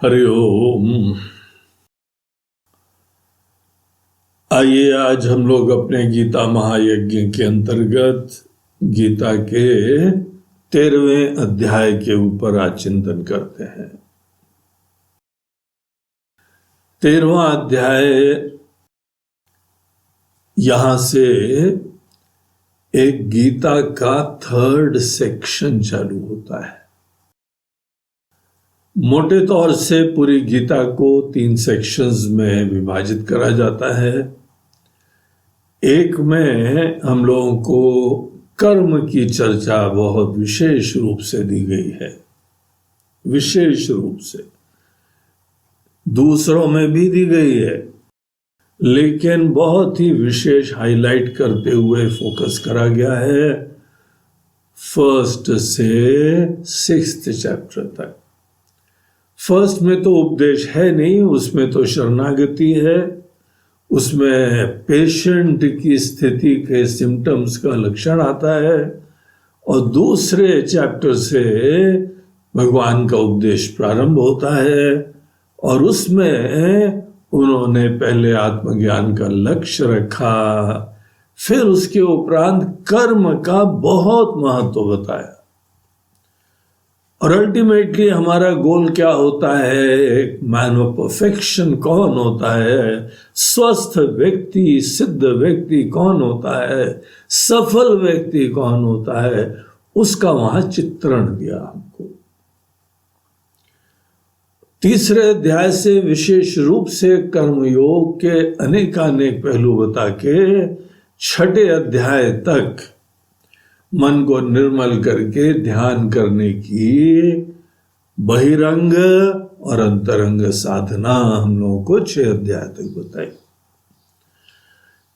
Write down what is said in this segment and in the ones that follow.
हरि ओम। आइए आज हम लोग अपने गीता महायज्ञ के अंतर्गत गीता के 13वें अध्याय के ऊपर आज चिंतन करते हैं। 13वां अध्याय यहां से एक गीता का 3rd सेक्शन चालू होता है। मोटे तौर से पूरी गीता को 3 सेक्शंस में विभाजित करा जाता है। एक में हम लोगों को कर्म की चर्चा बहुत विशेष रूप से दी गई है, विशेष रूप से। दूसरों में भी दी गई है, लेकिन बहुत ही विशेष हाईलाइट करते हुए फोकस करा गया है 1st से 6th चैप्टर तक। फर्स्ट में तो उपदेश है नहीं, उसमें तो शरणागति है, उसमें पेशेंट की स्थिति के सिम्टम्स का लक्षण आता है, और दूसरे चैप्टर से भगवान का उपदेश प्रारंभ होता है, और उसमें उन्होंने पहले आत्मज्ञान का लक्ष्य रखा, फिर उसके उपरांत कर्म का बहुत महत्व बताया। और अल्टीमेटली हमारा गोल क्या होता है, एक मैन ऑफ परफेक्शन कौन होता है, स्वस्थ व्यक्ति, सिद्ध व्यक्ति कौन होता है, सफल व्यक्ति कौन होता है, उसका वहां चित्रण दिया हमको। तीसरे अध्याय से विशेष रूप से कर्मयोग के अनेकानेक पहलू बता के 6ठे अध्याय तक मन को निर्मल करके ध्यान करने की बहिरंग और अंतरंग साधना हम लोगों को 6 अध्याय तक बताई।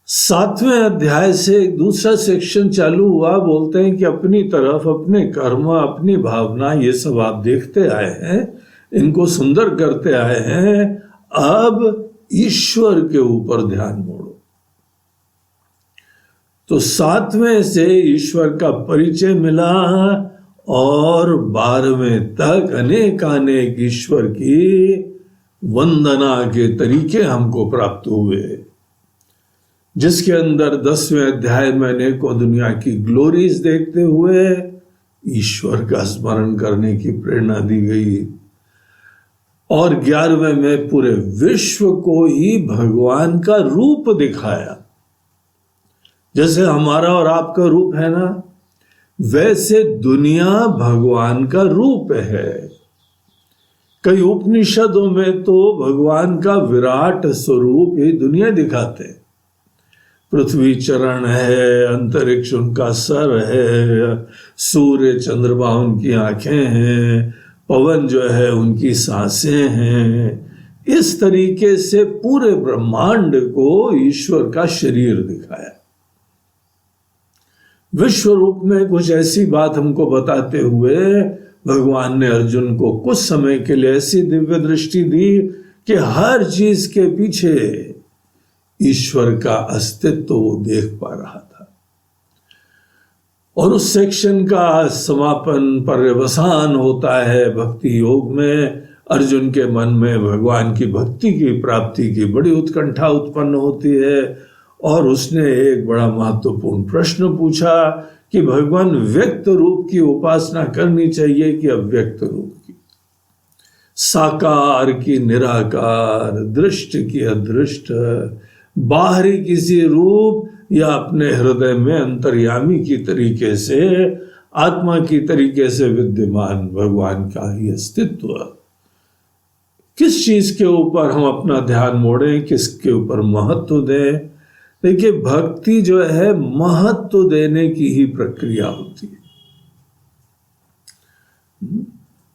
7वें अध्याय से एक दूसरा सेक्शन चालू हुआ। बोलते हैं कि अपनी तरफ, अपने कर्म, अपनी भावना, ये सब आप देखते आए हैं, इनको सुंदर करते आए हैं, अब ईश्वर के ऊपर ध्यान मोड़ो। तो 7वें से ईश्वर का परिचय मिला, और 12वें तक अनेकानेक ईश्वर की वंदना के तरीके हमको प्राप्त हुए, जिसके अंदर 10वें अध्याय में अनेकों दुनिया की ग्लोरीज देखते हुए ईश्वर का स्मरण करने की प्रेरणा दी गई, और 11वें में पूरे विश्व को ही भगवान का रूप दिखाया। जैसे हमारा और आपका रूप है ना, वैसे दुनिया भगवान का रूप है। कई उपनिषदों में तो भगवान का विराट स्वरूप ही दुनिया दिखाते हैं। पृथ्वी चरण है, अंतरिक्ष उनका सर है, सूर्य चंद्रमा उनकी आंखें हैं, पवन जो है उनकी सांसें हैं। इस तरीके से पूरे ब्रह्मांड को ईश्वर का शरीर दिखाया। विश्व रूप में कुछ ऐसी बात हमको बताते हुए भगवान ने अर्जुन को कुछ समय के लिए ऐसी दिव्य दृष्टि दी कि हर चीज के पीछे ईश्वर का अस्तित्व वो देख पा रहा था। और उस सेक्शन का समापन पर्यवसान होता है भक्ति योग में। अर्जुन के मन में भगवान की भक्ति की प्राप्ति की बड़ी उत्कंठा उत्पन्न होती है, और उसने एक बड़ा महत्वपूर्ण प्रश्न पूछा कि भगवान व्यक्त रूप की उपासना करनी चाहिए कि अव्यक्त रूप की, साकार की निराकार, दृष्ट की अदृष्ट, बाहरी किसी रूप या अपने हृदय में अंतर्यामी की तरीके से, आत्मा की तरीके से विद्यमान भगवान का ही अस्तित्व। किस चीज के ऊपर हम अपना ध्यान मोड़ें, किसके ऊपर महत्व दें। देखिए, भक्ति जो है महत्व देने की ही प्रक्रिया होती है।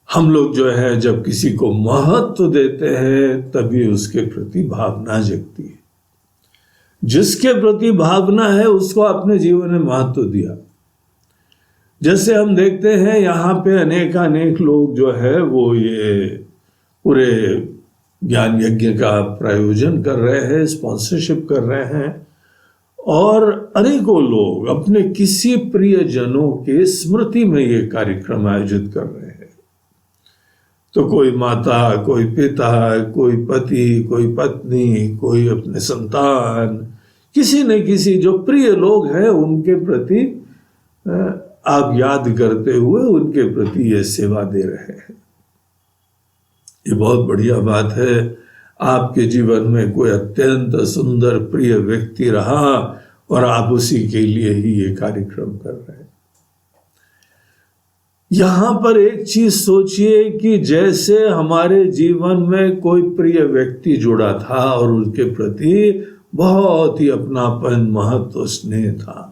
हम लोग जो है जब किसी को महत्व देते हैं तभी उसके प्रति भावना जगती है। जिसके प्रति भावना है उसको अपने जीवन में महत्व दिया। जैसे हम देखते हैं यहाँ पे अनेकानेक लोग जो है वो ये पूरे ज्ञान यज्ञ का प्रायोजन कर रहे हैं, स्पॉन्सरशिप कर रहे हैं, और अनेकों लोग अपने किसी प्रियजनों के स्मृति में ये कार्यक्रम आयोजित कर रहे हैं। तो कोई माता, कोई पिता, कोई पति, कोई पत्नी, कोई अपने संतान, किसी न किसी जो प्रिय लोग हैं उनके प्रति आप याद करते हुए उनके प्रति ये सेवा दे रहे हैं। ये बहुत बढ़िया बात है। आपके जीवन में कोई अत्यंत सुंदर प्रिय व्यक्ति रहा और आप उसी के लिए ही ये कार्यक्रम कर रहे हैं। यहां पर एक चीज सोचिए कि जैसे हमारे जीवन में कोई प्रिय व्यक्ति जुड़ा था और उनके प्रति बहुत ही अपनापन, महत्व, स्नेह था,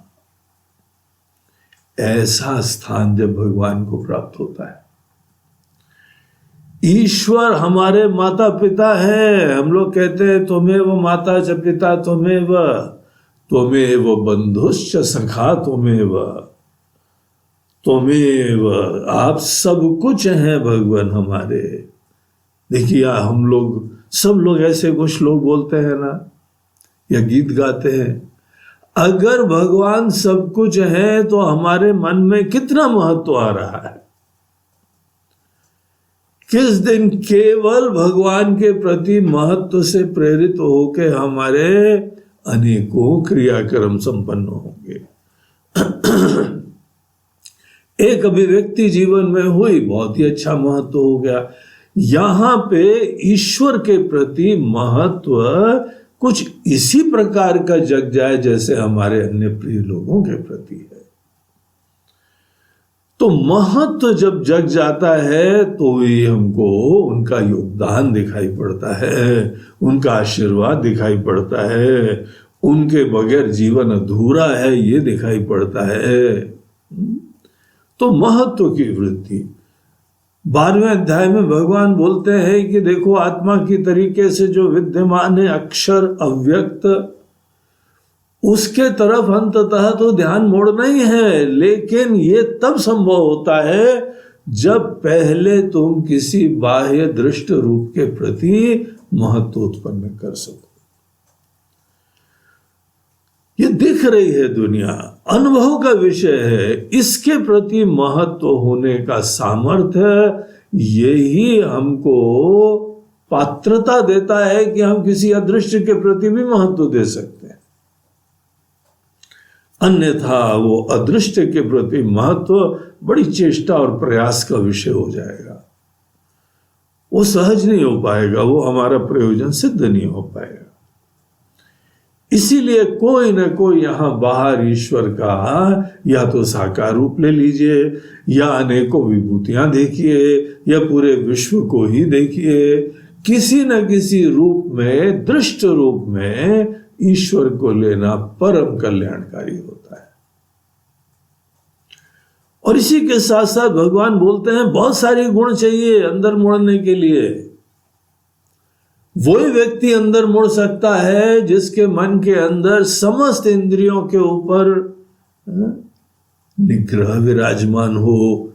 ऐसा स्थान जब भगवान को प्राप्त होता है। ईश्वर हमारे माता पिता हैं। हम लोग कहते हैं त्वमेव माता च पिता त्वमेव, त्वमेव बंधुश्च सखा त्वमेव, त्वमेव, आप सब कुछ हैं भगवान हमारे। देखिए हम लोग सब लोग ऐसे कुछ लोग बोलते हैं ना, या गीत गाते हैं, अगर भगवान सब कुछ है तो हमारे मन में कितना महत्व आ रहा है। किस दिन केवल भगवान के प्रति महत्व से प्रेरित होकर हमारे अनेकों क्रियाक्रम संपन्न होंगे। एक अभिव्यक्ति जीवन में हुई, बहुत ही अच्छा महत्व हो गया। यहां पे ईश्वर के प्रति महत्व कुछ इसी प्रकार का जग जाए जैसे हमारे अन्य प्रिय लोगों के प्रति है। तो महत्व जब जग जाता है तो ही हमको उनका योगदान दिखाई पड़ता है, उनका आशीर्वाद दिखाई पड़ता है, उनके बगैर जीवन अधूरा है ये दिखाई पड़ता है। तो महत्व की वृद्धि 12वें अध्याय में भगवान बोलते हैं कि देखो आत्मा की तरीके से जो विद्यमान है अक्षर अव्यक्त, उसके तरफ अंततः तो ध्यान मोड़ना ही है, लेकिन ये तब संभव होता है जब पहले तुम किसी बाह्य दृष्ट रूप के प्रति महत्व उत्पन्न कर सको। ये दिख रही है दुनिया, अनुभव का विषय है, इसके प्रति महत्व होने का सामर्थ्य यही हमको पात्रता देता है कि हम किसी अदृश्य के प्रति भी महत्व दे सकते हैं। अन्यथा वो अदृश्य के प्रति महत्व बड़ी चेष्टा और प्रयास का विषय हो जाएगा, वो सहज नहीं हो पाएगा, वो हमारा प्रयोजन सिद्ध नहीं हो पाएगा। इसीलिए कोई ना कोई यहां बाहर ईश्वर का या तो साकार रूप ले लीजिए, या अनेकों विभूतियां देखिए, या पूरे विश्व को ही देखिए, किसी न किसी रूप में, दृष्ट रूप में ईश्वर को लेना परम कल्याणकारी होता है। और इसी के साथ साथ भगवान बोलते हैं बहुत सारे गुण चाहिए अंदर मुड़ने के लिए। वही व्यक्ति अंदर मुड़ सकता है जिसके मन के अंदर समस्त इंद्रियों के ऊपर निग्रह विराजमान हो।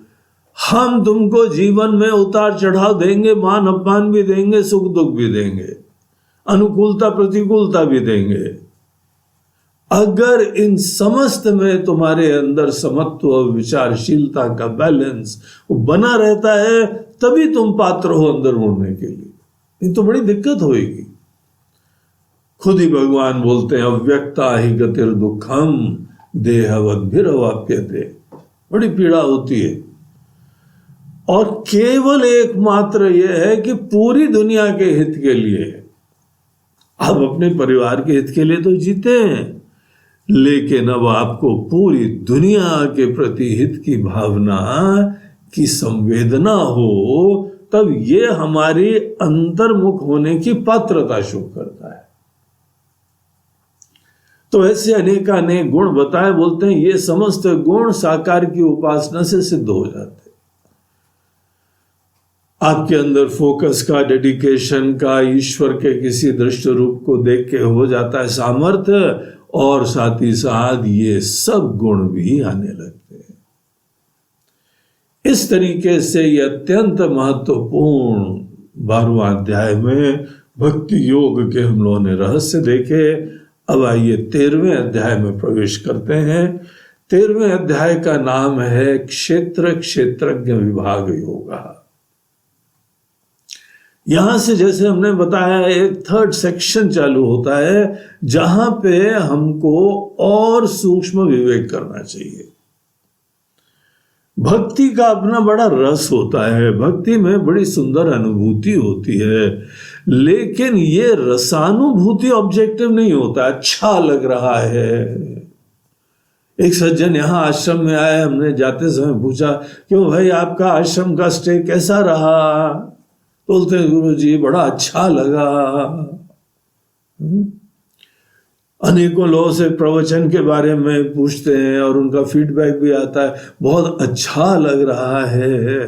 हम तुमको जीवन में उतार चढ़ाव देंगे, मान अपमान भी देंगे, सुख दुख भी देंगे, अनुकूलता प्रतिकूलता भी देंगे। अगर इन समस्त में तुम्हारे अंदर समत्व, विचारशीलता का बैलेंस वो बना रहता है, तभी तुम पात्र हो अंदर मुड़ने के लिए, नहीं तो बड़ी दिक्कत होगी। खुद ही भगवान बोलते हैं अव्यक्ता ही गतिर दुखम देहवद्भिरवाप्यते, बड़ी पीड़ा होती है। और केवल एकमात्र यह है कि पूरी दुनिया के हित के लिए, आप अपने परिवार के हित के लिए तो जीते हैं, लेकिन अब आपको पूरी दुनिया के प्रति हित की भावना की संवेदना हो, तब ये हमारी अंतर्मुख होने की पात्रता शो करता है। तो ऐसे अनेक गुण बताए, बोलते हैं ये समस्त गुण साकार की उपासना से सिद्ध हो जाते हैं। आपके अंदर फोकस का, डेडिकेशन का, ईश्वर के किसी दृष्ट रूप को देख के हो जाता है सामर्थ्य, और साथ ही साथ ये सब गुण भी आने लगते हैं। इस तरीके से ये अत्यंत महत्वपूर्ण 12वां अध्याय में भक्ति योग के हम लोगों ने रहस्य देखे। अब आइए 13वें अध्याय में प्रवेश करते हैं। 13वें अध्याय का नाम है क्षेत्र क्षेत्रज्ञ विभाग योग। यहां से जैसे हमने बताया एक थर्ड सेक्शन चालू होता है जहां पे हमको और सूक्ष्म विवेक करना चाहिए। भक्ति का अपना बड़ा रस होता है, भक्ति में बड़ी सुंदर अनुभूति होती है, लेकिन ये रसानुभूति ऑब्जेक्टिव नहीं होता। अच्छा लग रहा है। एक सज्जन यहाँ आश्रम में आए, हमने जाते समय पूछा, क्यों भाई आपका आश्रम का स्टे कैसा रहा? बोलते गुरु जी बड़ा अच्छा लगा। अनेकों लोगों से प्रवचन के बारे में पूछते हैं और उनका फीडबैक भी आता है, बहुत अच्छा लग रहा है।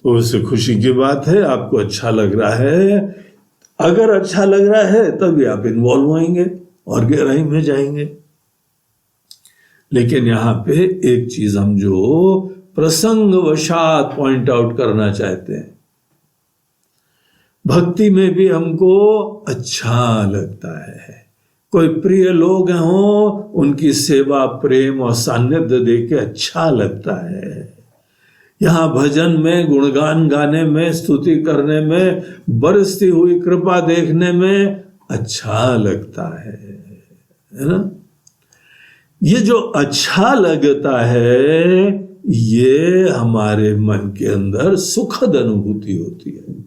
तो उससे खुशी की बात है, आपको अच्छा लग रहा है। अगर अच्छा लग रहा है तभी आप इन्वॉल्व होंगे और गहराई में जाएंगे। लेकिन यहाँ पे एक चीज हम जो प्रसंगवशात पॉइंट आउट करना चाहते हैं, भक्ति में भी हमको अच्छा लगता है। कोई प्रिय लोग हों, उनकी सेवा प्रेम और सान्निध्य देके अच्छा लगता है। यहाँ भजन में, गुणगान गाने में, स्तुति करने में, बरसती हुई कृपा देखने में अच्छा लगता है ना? ये जो अच्छा लगता है ये हमारे मन के अंदर सुखद अनुभूति होती है।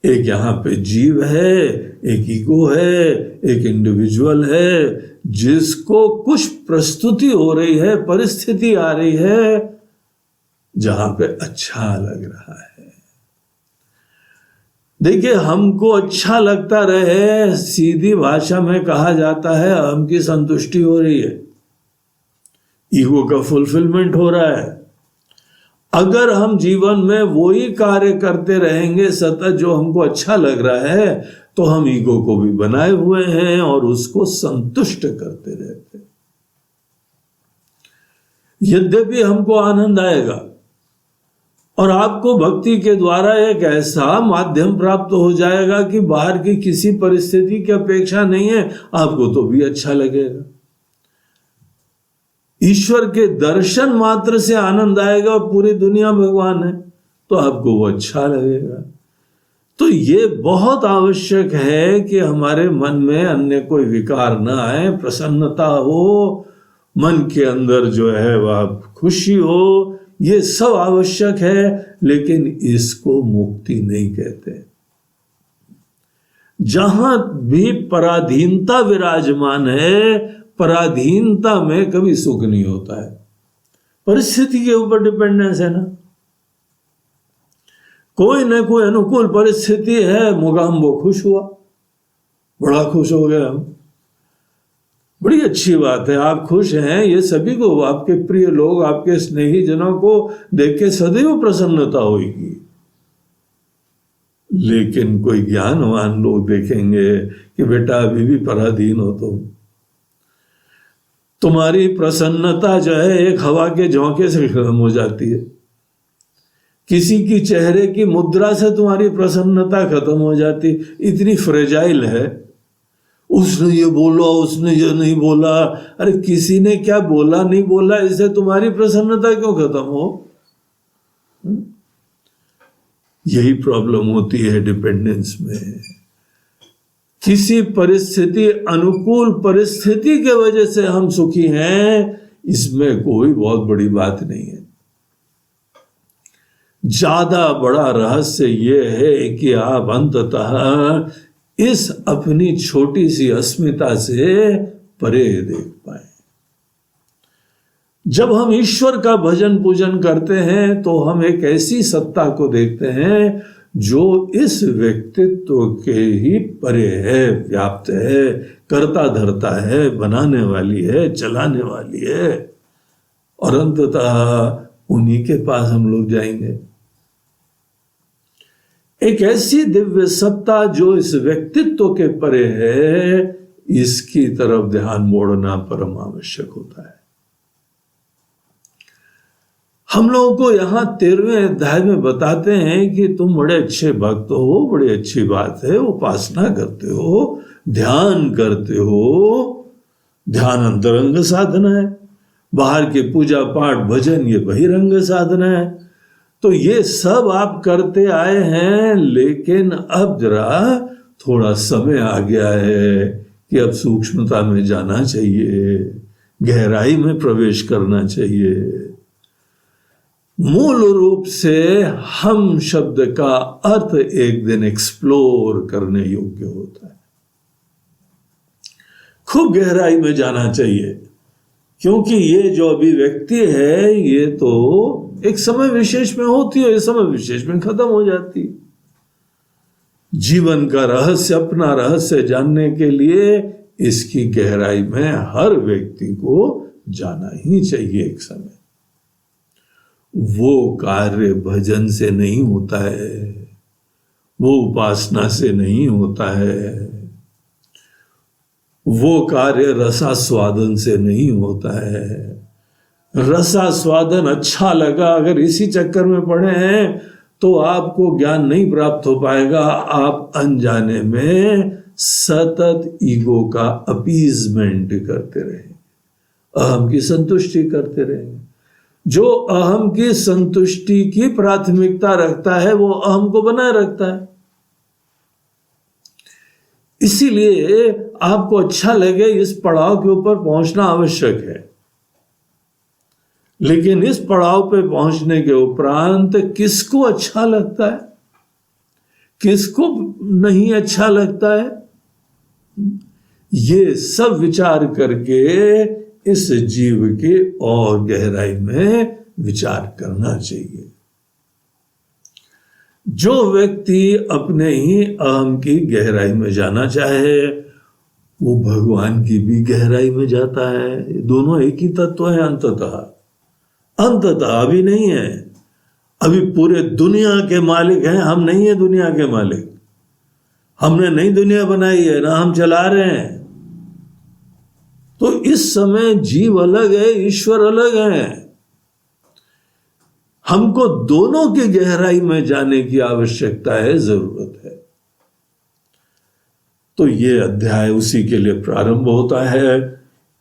एक यहाँ पे जीव है, एक ईगो है, एक इंडिविजुअल है जिसको कुछ प्रस्तुति हो रही है, परिस्थिति आ रही है जहां पे अच्छा लग रहा है। देखिए, हमको अच्छा लगता रहे, सीधी भाषा में कहा जाता है हम की संतुष्टि हो रही है, ईगो का फुलफिलमेंट हो रहा है। अगर हम जीवन में वही कार्य करते रहेंगे सतत जो हमको अच्छा लग रहा है, तो हम ईगो को भी बनाए हुए हैं और उसको संतुष्ट करते रहते हैं। यद्यपि हमको आनंद आएगा और आपको भक्ति के द्वारा एक ऐसा माध्यम प्राप्त हो जाएगा कि बाहर की किसी परिस्थिति की अपेक्षा नहीं है, आपको तो भी अच्छा लगेगा। ईश्वर के दर्शन मात्र से आनंद आएगा और पूरी दुनिया भगवान है तो आपको वो अच्छा लगेगा। तो ये बहुत आवश्यक है कि हमारे मन में अन्य कोई विकार ना आए, प्रसन्नता हो, मन के अंदर जो है वह खुशी हो, ये सब आवश्यक है। लेकिन इसको मुक्ति नहीं कहते। जहां भी पराधीनता विराजमान है, पराधीनता में कभी सुख नहीं होता है। परिस्थिति के ऊपर डिपेंडेंस है ना। कोई न कोई अनुकूल परिस्थिति है, मुगाम्बो खुश हुआ, बड़ा खुश हो गया हम, बड़ी अच्छी बात है। आप खुश हैं, ये सभी को, आपके प्रिय लोग, आपके स्नेही जनों को देख के सदैव प्रसन्नता होगी। लेकिन कोई ज्ञानवान लोग देखेंगे कि बेटा अभी भी पराधीन हो तुम्हारी प्रसन्नता जो है एक हवा के झोंके से खत्म हो जाती है। किसी की चेहरे की मुद्रा से तुम्हारी प्रसन्नता खत्म हो जाती, इतनी फ्रेजाइल है। उसने ये बोला, उसने ये नहीं बोला, अरे किसी ने क्या बोला नहीं बोला, इससे तुम्हारी प्रसन्नता क्यों खत्म हो? यही प्रॉब्लम होती है डिपेंडेंस में। किसी परिस्थिति, अनुकूल परिस्थिति के वजह से हम सुखी हैं, इसमें कोई बहुत बड़ी बात नहीं है। ज्यादा बड़ा रहस्य यह है कि आप अंततः इस अपनी छोटी सी अस्मिता से परे देख पाए। जब हम ईश्वर का भजन पूजन करते हैं तो हम एक ऐसी सत्ता को देखते हैं जो इस व्यक्तित्व के ही परे है, व्याप्त है, करता धरता है, बनाने वाली है, चलाने वाली है, और अंततः उन्हीं के पास हम लोग जाएंगे। एक ऐसी दिव्य सत्ता जो इस व्यक्तित्व के परे है, इसकी तरफ ध्यान मोड़ना परम आवश्यक होता है। हम लोगों को यहाँ 13वें अध्याय में बताते हैं कि तुम बड़े अच्छे भक्त हो, बड़ी अच्छी बात है, उपासना करते हो, ध्यान करते हो। ध्यान अंतरंग साधना है, बाहर के पूजा पाठ भजन ये बहिरंग साधना है। तो ये सब आप करते आए हैं, लेकिन अब जरा थोड़ा समय आ गया है कि अब सूक्ष्मता में जाना चाहिए, गहराई में प्रवेश करना चाहिए। मूल रूप से हम शब्द का अर्थ एक दिन एक्सप्लोर करने योग्य होता है, खूब गहराई में जाना चाहिए, क्योंकि ये जो अभिव्यक्ति है ये तो एक समय विशेष में होती है, समय विशेष में खत्म हो जाती है। जीवन का रहस्य, अपना रहस्य जानने के लिए इसकी गहराई में हर व्यक्ति को जाना ही चाहिए एक समय। वो कार्य भजन से नहीं होता है, वो उपासना से नहीं होता है, वो कार्य रसास्वादन से नहीं होता है। रसास्वादन अच्छा लगा, अगर इसी चक्कर में पड़े हैं तो आपको ज्ञान नहीं प्राप्त हो पाएगा। आप अनजाने में सतत ईगो का अपीजमेंट करते रहेंगे, अहम की संतुष्टि करते रहेंगे। जो अहम की संतुष्टि की प्राथमिकता रखता है वो अहम को बनाए रखता है। इसीलिए आपको अच्छा लगे इस पड़ाव के ऊपर पहुंचना आवश्यक है, लेकिन इस पड़ाव पे पहुंचने के उपरांत किसको अच्छा लगता है, किसको नहीं अच्छा लगता है, ये सब विचार करके इस जीव के और गहराई में विचार करना चाहिए। जो व्यक्ति अपने ही अहम की गहराई में जाना चाहे वो भगवान की भी गहराई में जाता है। दोनों एक ही तत्व है अंततः अभी नहीं है। अभी पूरे दुनिया के मालिक हैं, हम नहीं है दुनिया के मालिक। हमने नई दुनिया बनाई है ना, हम चला रहे हैं। तो इस समय जीव अलग है, ईश्वर अलग है। हमको दोनों की गहराई में जाने की आवश्यकता है, जरूरत है। तो ये अध्याय उसी के लिए प्रारंभ होता है।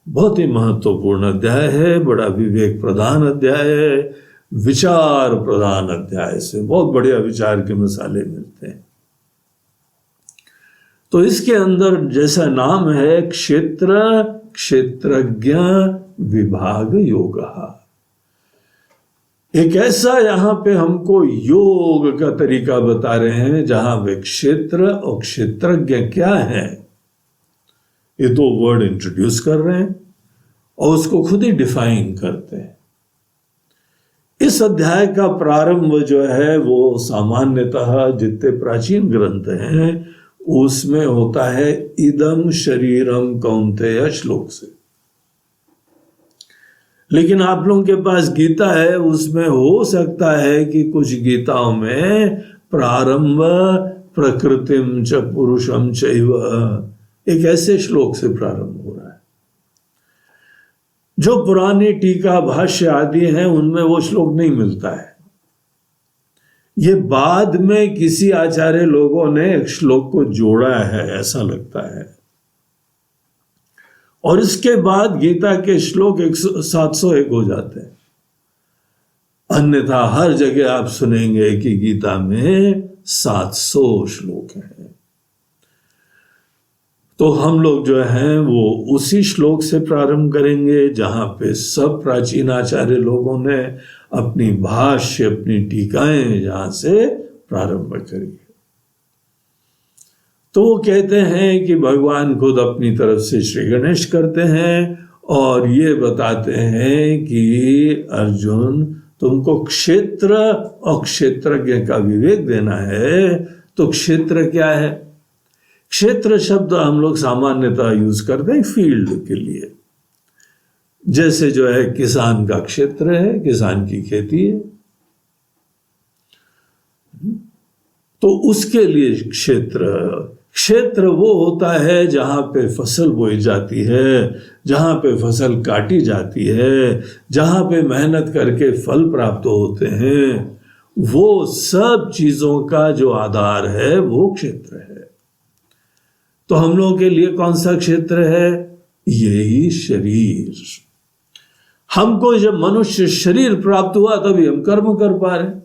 बहुत ही महत्वपूर्ण अध्याय है, बड़ा विवेक प्रधान अध्याय है, विचार प्रधान अध्याय से बहुत बढ़िया विचार के मसाले मिलते हैं। तो इसके अंदर जैसा नाम है क्षेत्र क्षेत्रज्ञ विभाग योग, एक ऐसा यहां पे हमको योग का तरीका बता रहे हैं जहां वे क्षेत्र और क्षेत्रज्ञ क्या है ये दो वर्ड इंट्रोड्यूस कर रहे हैं और उसको खुद ही डिफाइन करते हैं। इस अध्याय का प्रारंभ जो है वो सामान्यतः जितने प्राचीन ग्रंथ हैं उसमें होता है इदम शरीरम कौन्तेय श्लोक से, लेकिन आप लोगों के पास गीता है, उसमें हो सकता है कि कुछ गीताओं में प्रारंभ प्रकृतिम च पुरुषम चैव एक ऐसे श्लोक से प्रारंभ हो रहा है। जो पुरानी टीका भाष्य आदि हैं उनमें वो श्लोक नहीं मिलता है। ये बाद में किसी आचार्य लोगों ने एक श्लोक को जोड़ा है ऐसा लगता है, और इसके बाद गीता के श्लोक 701 हो जाते हैं। अन्यथा हर जगह आप सुनेंगे कि गीता में 700 श्लोक हैं। तो हम लोग जो हैं वो उसी श्लोक से प्रारंभ करेंगे जहां पे सब प्राचीन आचार्य लोगों ने अपनी भाष्य अपनी टीकाएं जहां से प्रारंभ करी। तो वो कहते हैं कि भगवान खुद अपनी तरफ से श्री गणेश करते हैं और ये बताते हैं कि अर्जुन तुमको क्षेत्र और क्षेत्रज्ञ का विवेक देना है। तो क्षेत्र क्या है? क्षेत्र शब्द हम लोग सामान्यतः यूज करते हैं फील्ड के लिए, जैसे जो है किसान का क्षेत्र है, किसान की खेती है, तो उसके लिए क्षेत्र वो होता है जहां पे फसल बोई जाती है, जहां पे फसल काटी जाती है, जहां पे मेहनत करके फल प्राप्त होते हैं, वो सब चीजों का जो आधार है वो क्षेत्र है। तो हम लोगों के लिए कौन सा क्षेत्र है? यही शरीर। हमको जब मनुष्य शरीर प्राप्त हुआ तभी हम कर्म कर पा रहे हैं।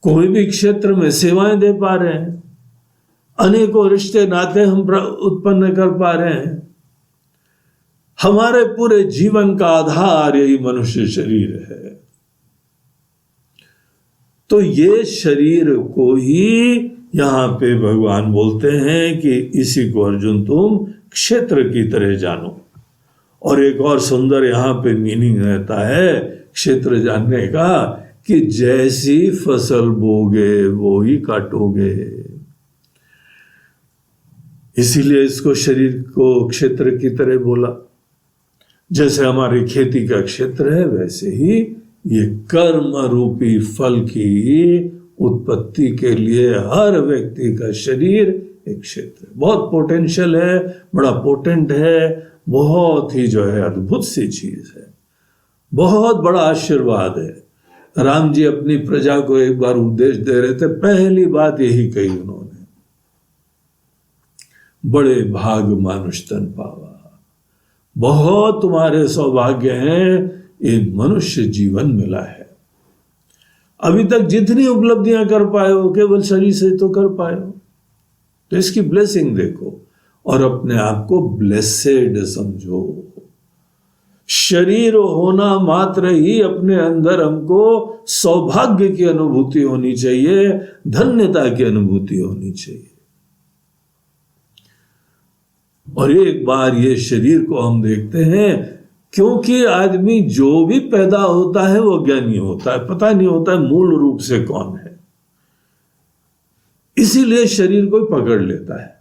कोई भी क्षेत्र में सेवाएं दे पा रहे हैं, अनेकों रिश्ते नाते हम उत्पन्न कर पा रहे हैं। हमारे पूरे जीवन का आधार यही मनुष्य शरीर है। तो ये शरीर को ही यहां पे भगवान बोलते हैं कि इसी को अर्जुन तुम क्षेत्र की तरह जानो। और एक और सुंदर यहां पे मीनिंग रहता है क्षेत्र जानने का कि जैसी फसल बोगे वो ही काटोगे। इसीलिए इसको शरीर को क्षेत्र की तरह बोला। जैसे हमारी खेती का क्षेत्र है, वैसे ही ये कर्म रूपी फल की उत्पत्ति के लिए हर व्यक्ति का शरीर एक क्षेत्र बहुत पोटेंशियल है, बड़ा पोटेंट है, बहुत ही जो है अद्भुत सी चीज है, बहुत बड़ा आशीर्वाद है। राम जी अपनी प्रजा को एक बार उपदेश दे रहे थे, पहली बात यही कही उन्होंने, बड़े भाग मानुष तन पावा, बहुत तुम्हारे सौभाग्य हैं ये मनुष्य जीवन मिला है। अभी तक जितनी उपलब्धियां कर पाए हो केवल शरीर से तो कर पाए हो, तो इसकी ब्लेसिंग देखो और अपने आप को ब्लेसेड समझो। शरीर होना मात्र ही अपने अंदर हमको सौभाग्य की अनुभूति होनी चाहिए, धन्यता की अनुभूति होनी चाहिए। और एक बार ये शरीर को हम देखते हैं, क्योंकि आदमी जो भी पैदा होता है वो ज्ञानी होता है, पता नहीं होता है मूल रूप से कौन है, इसीलिए शरीर को पकड़ लेता है,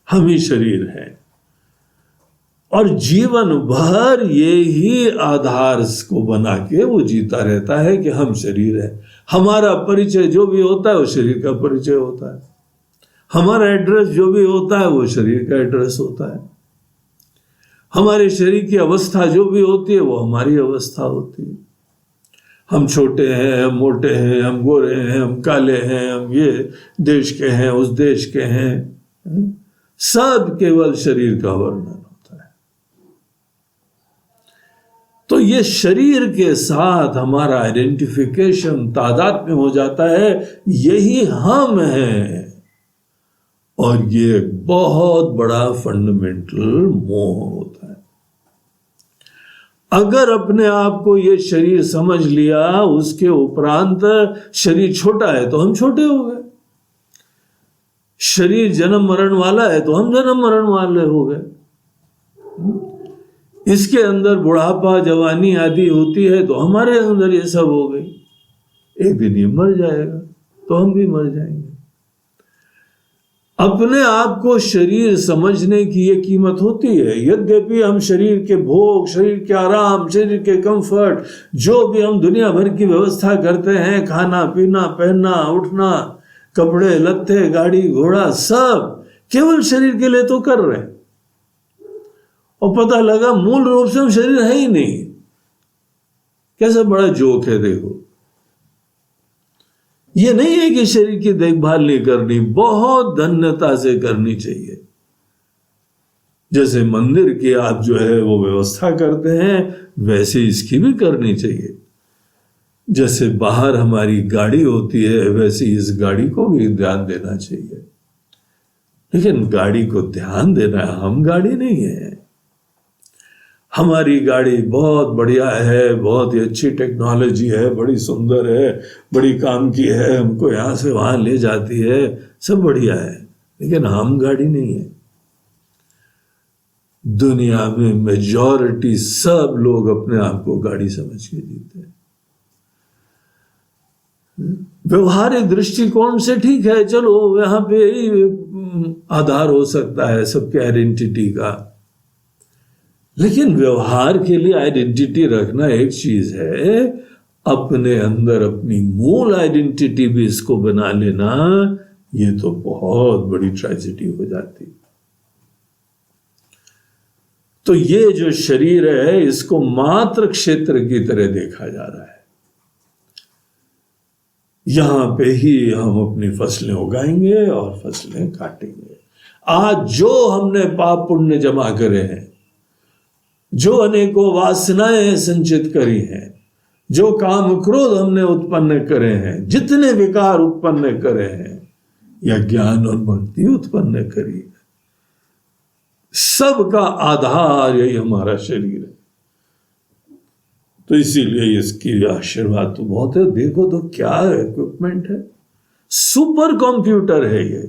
हम ही शरीर हैं। और जीवन भर ये ही आधार को बना के वो जीता रहता है कि हम शरीर है। हमारा परिचय जो भी होता है वो शरीर का परिचय होता है, हमारा एड्रेस जो भी होता है वो शरीर का एड्रेस होता है, हमारे शरीर की अवस्था जो भी होती है वो हमारी अवस्था होती है। हम छोटे हैं, हम मोटे हैं, हम गोरे हैं, हम काले हैं, हम ये देश के हैं, उस देश के हैं, सब केवल शरीर का वर्णन होता है। तो ये शरीर के साथ हमारा आइडेंटिफिकेशन तादाद में हो जाता है, यही हम हैं। और ये बहुत बड़ा फंडामेंटल मोह होता है। अगर अपने आप को ये शरीर समझ लिया, उसके उपरांत शरीर छोटा है तो हम छोटे हो गए, शरीर जन्म मरण वाला है तो हम जन्म मरण वाले हो गए, इसके अंदर बुढ़ापा जवानी आदि होती है तो हमारे अंदर ये सब हो गई। एक दिन ये मर जाएगा तो हम भी मर जाएंगे। अपने आप को शरीर समझने की ये कीमत होती है। यद्यपि हम शरीर के भोग, शरीर के आराम, शरीर के कंफर्ट, जो भी हम दुनिया भर की व्यवस्था करते हैं, खाना पीना, पहनना उठना, कपड़े लत्ते, गाड़ी घोड़ा, सब केवल शरीर के लिए तो कर रहे हैं, और पता लगा मूल रूप से हम शरीर है ही नहीं। कैसा बड़ा जोक है देखो। ये नहीं है कि शरीर की देखभाल नहीं करनी, बहुत धन्यता से करनी चाहिए। जैसे मंदिर की आप जो है वो व्यवस्था करते हैं, वैसे इसकी भी करनी चाहिए। जैसे बाहर हमारी गाड़ी होती है, वैसे इस गाड़ी को भी ध्यान देना चाहिए। लेकिन गाड़ी को ध्यान देना, हम गाड़ी नहीं है। हमारी गाड़ी बहुत बढ़िया है, बहुत ही अच्छी टेक्नोलॉजी है, बड़ी सुंदर है, बड़ी काम की है, हमको यहाँ से वहाँ ले जाती है, सब बढ़िया है, लेकिन हम गाड़ी नहीं है। दुनिया में मेजॉरिटी सब लोग अपने आप को गाड़ी समझ के जीते हैं। व्यवहारिक दृष्टिकोण से ठीक है, चलो यहाँ पे आधार हो सकता है सबके आइडेंटिटी का, लेकिन व्यवहार के लिए आइडेंटिटी रखना एक चीज है, अपने अंदर अपनी मूल आइडेंटिटी भी इसको बना लेना, ये तो बहुत बड़ी ट्रेजेडी हो जाती। तो ये जो शरीर है, इसको मात्र क्षेत्र की तरह देखा जा रहा है। यहां पे ही हम अपनी फसलें उगाएंगे और फसलें काटेंगे। आज जो हमने पाप पुण्य जमा करे हैं, जो अनेकों वासनाएं संचित करी हैं, जो काम क्रोध हमने उत्पन्न करे हैं, जितने विकार उत्पन्न करे हैं, या ज्ञान और भक्ति उत्पन्न करी है, सबका आधार यही हमारा शरीर है। तो इसीलिए इसकी आशीर्वाद तो बहुत है। देखो तो क्या इक्विपमेंट है, सुपर कंप्यूटर है ये।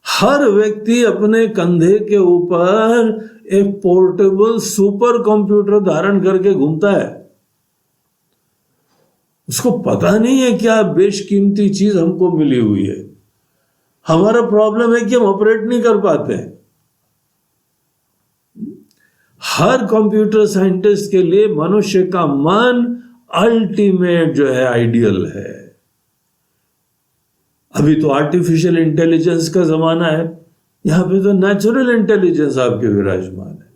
हर व्यक्ति अपने कंधे के ऊपर एक पोर्टेबल सुपर कंप्यूटर धारण करके घूमता है। उसको पता नहीं है क्या बेशकीमती चीज हमको मिली हुई है। हमारा प्रॉब्लम है कि हम ऑपरेट नहीं कर पाते हैं। हर कंप्यूटर साइंटिस्ट के लिए मनुष्य का मन अल्टीमेट जो है आइडियल है। अभी तो आर्टिफिशियल इंटेलिजेंस का जमाना है, यहां पे तो नेचुरल इंटेलिजेंस आपके विराजमान है।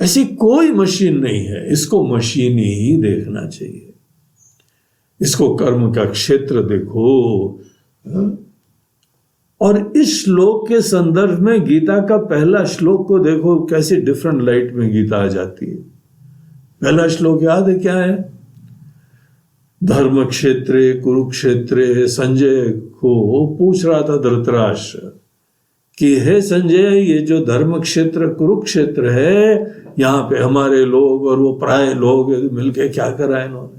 ऐसी कोई मशीन नहीं है, इसको मशीन ही देखना चाहिए। इसको कर्म का क्षेत्र देखो। और इस श्लोक के संदर्भ में गीता का पहला श्लोक को देखो, कैसे डिफरेंट लाइट में गीता आ जाती है। पहला श्लोक याद है क्या है? धर्म क्षेत्रे कुरुक्षेत्रे, संजय को पूछ रहा था धृतराष्ट्र कि हे संजय, ये जो धर्म क्षेत्र कुरुक्षेत्र है, यहाँ पे हमारे लोग और वो पराये लोग मिलके क्या करा इन्होंने।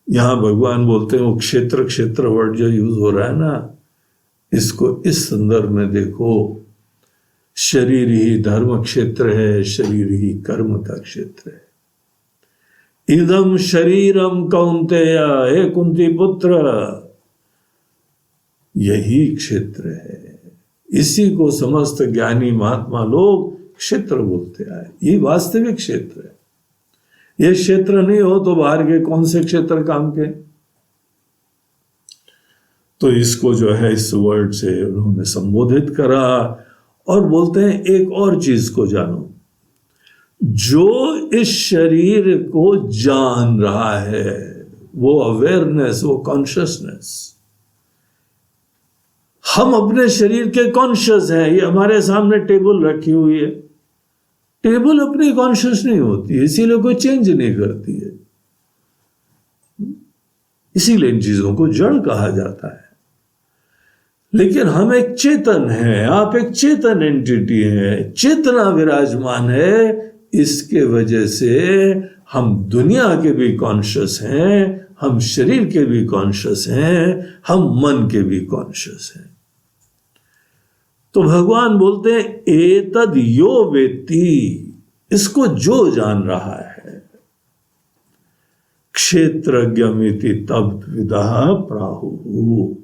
यहां भगवान बोलते हैं वो क्षेत्र, क्षेत्र वर्ड जो यूज हो रहा है ना, इसको इस संदर्भ में देखो। शरीर ही धर्म क्षेत्र है, शरीर ही कर्म का क्षेत्र है। इदम शरीरम कौन्तेय, हे कुंती पुत्र, यही क्षेत्र है। इसी को समस्त ज्ञानी महात्मा लोग क्षेत्र बोलते आए। ये वास्तविक क्षेत्र है। ये क्षेत्र नहीं हो तो बाहर के कौन से क्षेत्र काम के। तो इसको जो है इस वर्ड से उन्होंने संबोधित करा और बोलते हैं एक और चीज को जानो, जो इस शरीर को जान रहा है, वो अवेयरनेस, वो कॉन्शियसनेस। हम अपने शरीर के कॉन्शियस हैं। ये हमारे सामने टेबल रखी हुई है, टेबल अपनी कॉन्शियस नहीं होती है, इसीलिए कोई चेंज नहीं करती है। इसीलिए इन चीजों को जड़ कहा जाता है। लेकिन हम एक चेतन है, आप एक चेतन एंटिटी है, चेतना विराजमान है। इसके वजह से हम दुनिया के भी कॉन्शियस हैं, हम शरीर के भी कॉन्शियस हैं, हम मन के भी कॉन्शियस हैं। तो भगवान बोलते हैं एतद यो वेत्ति, इसको जो जान रहा है, क्षेत्रज्ञमिति तद्विदः प्राहुः।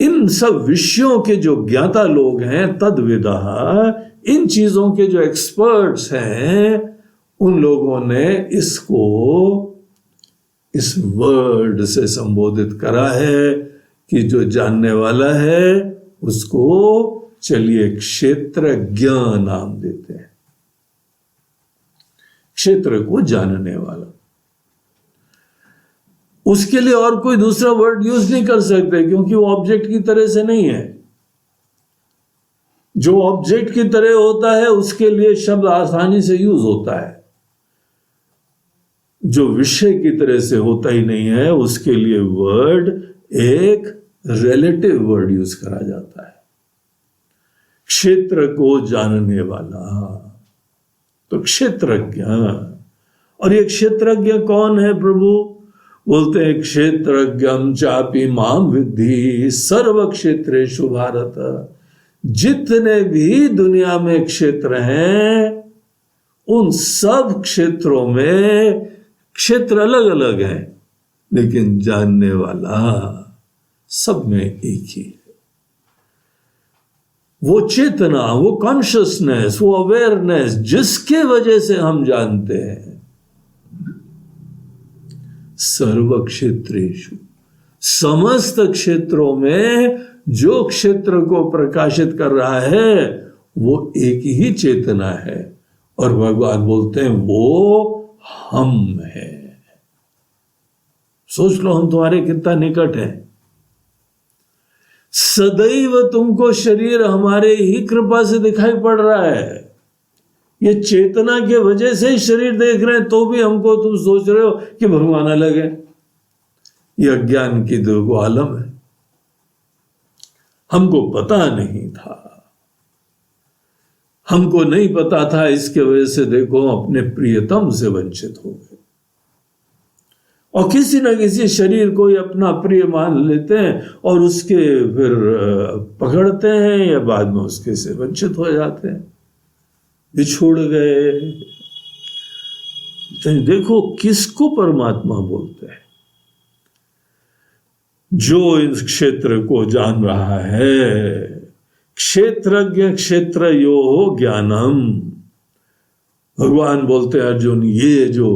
इन सब विषयों के जो ज्ञाता लोग हैं, तद्विदः, इन चीजों के जो एक्सपर्ट्स हैं, उन लोगों ने इसको इस वर्ड से संबोधित करा है कि जो जानने वाला है उसको चलिए क्षेत्रज्ञ नाम देते हैं। क्षेत्र को जानने वाला, उसके लिए और कोई दूसरा वर्ड यूज नहीं कर सकते, क्योंकि वो ऑब्जेक्ट की तरह से नहीं है। जो ऑब्जेक्ट की तरह होता है उसके लिए शब्द आसानी से यूज होता है। जो विषय की तरह से होता ही नहीं है, उसके लिए वर्ड एक रिलेटिव वर्ड यूज करा जाता है। क्षेत्र को जानने वाला, तो क्षेत्रज्ञ। और ये क्षेत्रज्ञ कौन है प्रभु? बोलते हैं क्षेत्रज्ञम चापि माम विद्धि सर्व क्षेत्रेषु भारत। जितने भी दुनिया में क्षेत्र हैं, उन सब क्षेत्रों में, क्षेत्र अलग अलग हैं लेकिन जानने वाला सब में एक ही है। वो चेतना, वो कॉन्शियसनेस, वो अवेयरनेस जिसके वजह से हम जानते हैं। सर्व क्षेत्रेषु, समस्त क्षेत्रों में जो क्षेत्र को प्रकाशित कर रहा है वो एक ही चेतना है। और भगवान बोलते हैं वो हम है। सोच लो हम तुम्हारे कितना निकट हैं। सदैव तुमको शरीर हमारे ही कृपा से दिखाई पड़ रहा है। ये चेतना के वजह से ही शरीर देख रहे हैं, तो भी हमको तुम सोच रहे हो कि भगवान अलग है। ये अज्ञान की दो आलम है। हमको पता नहीं था, हमको नहीं पता था, इसके वजह से देखो अपने प्रियतम से वंचित हो गए और किसी न किसी शरीर को ही अपना प्रिय मान लेते हैं और उसके फिर पकड़ते हैं या बाद में उसके से वंचित हो जाते हैं, बिछोड़ गए। तो देखो किसको परमात्मा बोलते हैं? जो इस क्षेत्र को जान रहा है। क्षेत्रज्ञ क्षेत्र यो ज्ञानम। भगवान बोलते हैं अर्जुन, ये जो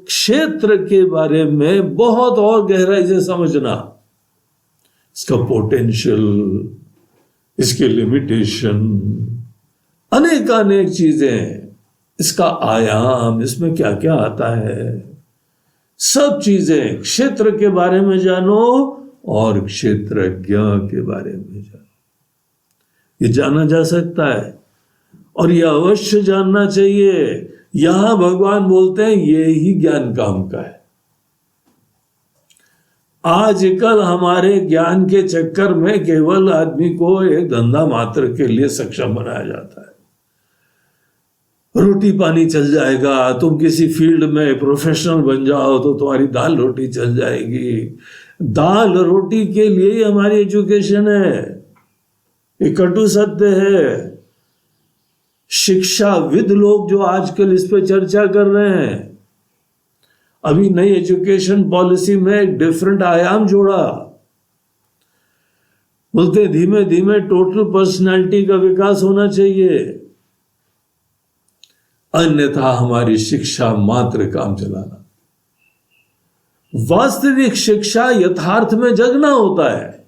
क्षेत्र के बारे में बहुत और गहराई से समझना, इसका पोटेंशियल, इसके लिमिटेशन, अनेक चीजें, इसका आयाम, इसमें क्या क्या आता है, सब चीजें क्षेत्र के बारे में जानो और क्षेत्रज्ञ के बारे में जानो। ये जाना जा सकता है और ये अवश्य जानना चाहिए। यहां भगवान बोलते हैं ये ही ज्ञान काम का है। आजकल हमारे ज्ञान के चक्कर में केवल आदमी को एक धंधा मात्र के लिए सक्षम बनाया जाता है। रोटी पानी चल जाएगा, तुम किसी फील्ड में प्रोफेशनल बन जाओ तो तुम्हारी दाल रोटी चल जाएगी। दाल रोटी के लिए ही हमारी एजुकेशन है, ये कटु सत्य है। शिक्षाविद लोग जो आजकल इस पे चर्चा कर रहे हैं, अभी नई एजुकेशन पॉलिसी में एक डिफरेंट आयाम जोड़ा। बोलते धीमे धीमे टोटल पर्सनालिटी का विकास होना चाहिए, अन्यथा हमारी शिक्षा मात्र काम चलाना। वास्तविक शिक्षा यथार्थ में जगना होता है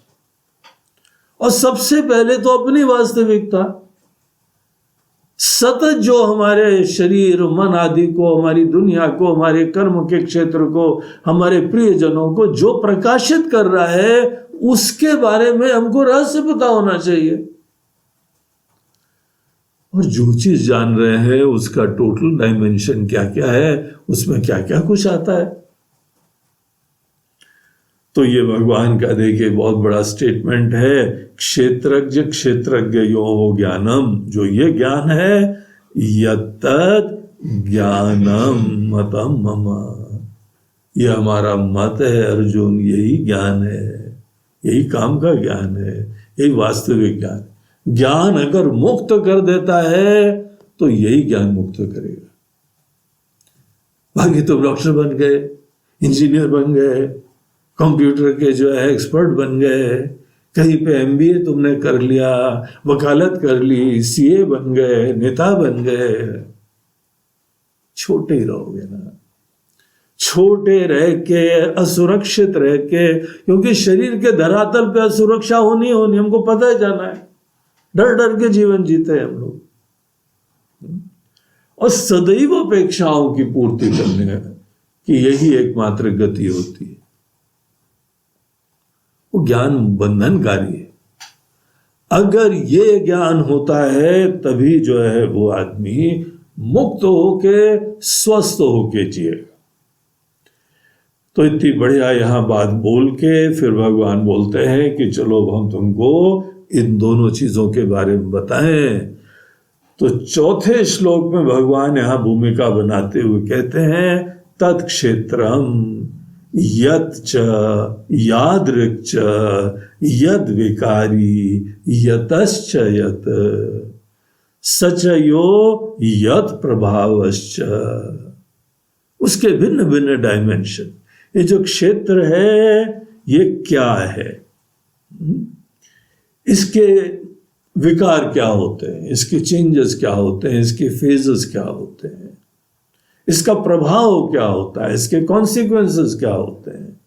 और सबसे पहले तो अपनी वास्तविकता, सतत जो हमारे शरीर मन आदि को, हमारी दुनिया को, हमारे कर्म के क्षेत्र को, हमारे प्रियजनों को जो प्रकाशित कर रहा है, उसके बारे में हमको रहस्य पता होना चाहिए। और जो चीज जान रहे हैं उसका टोटल डायमेंशन क्या क्या है, उसमें क्या क्या कुछ आता है। तो ये भगवान का देखिए बहुत बड़ा स्टेटमेंट है, क्षेत्रज्ञ क्षेत्रज्ञ यो ज्ञानम। जो ये ज्ञान है, यत्तत् ज्ञानम मतम मम, ये हमारा मत है अर्जुन, यही ज्ञान है, यही काम का ज्ञान है, यही वास्तविक ज्ञान। ज्ञान अगर मुक्त कर देता है तो यही ज्ञान मुक्त करेगा। बाकी तो डॉक्टर बन गए, इंजीनियर बन गए, कंप्यूटर के जो है एक्सपर्ट बन गए, कहीं पे एमबीए तुमने कर लिया, वकालत कर ली, सीए बन गए, नेता बन गए, छोटे ही रहोगे ना। छोटे रह के, असुरक्षित रह के, क्योंकि शरीर के धरातल पे असुरक्षा होनी, हमको पता है, जाना है। डर डर के जीवन जीते हैं हम लोग और सदैव अपेक्षाओं की पूर्ति करने की यही एकमात्र गति होती है। वो ज्ञान बंधनकारी है। अगर ये ज्ञान होता है तभी जो है वो आदमी मुक्त होके स्वस्थ होके जिएगा। तो इतनी बढ़िया यहां बात बोल के फिर भगवान बोलते हैं कि चलो हम तुमको इन दोनों चीजों के बारे में बताएं। तो चौथे श्लोक में भगवान यहां भूमिका बनाते हुए कहते हैं, तत्क्षेत्रम यत् च यादृक् च यद् विकारी यतश्च यत् सचयो यत् प्रभावश्च। उसके भिन्न भिन्न डायमेंशन, ये जो क्षेत्र है ये क्या है, इसके विकार क्या होते हैं, इसके चेंजेस क्या होते हैं, इसके फेजेस क्या होते हैं, इसका प्रभाव क्या होता है, इसके कॉन्सिक्वेंसेस क्या होते हैं,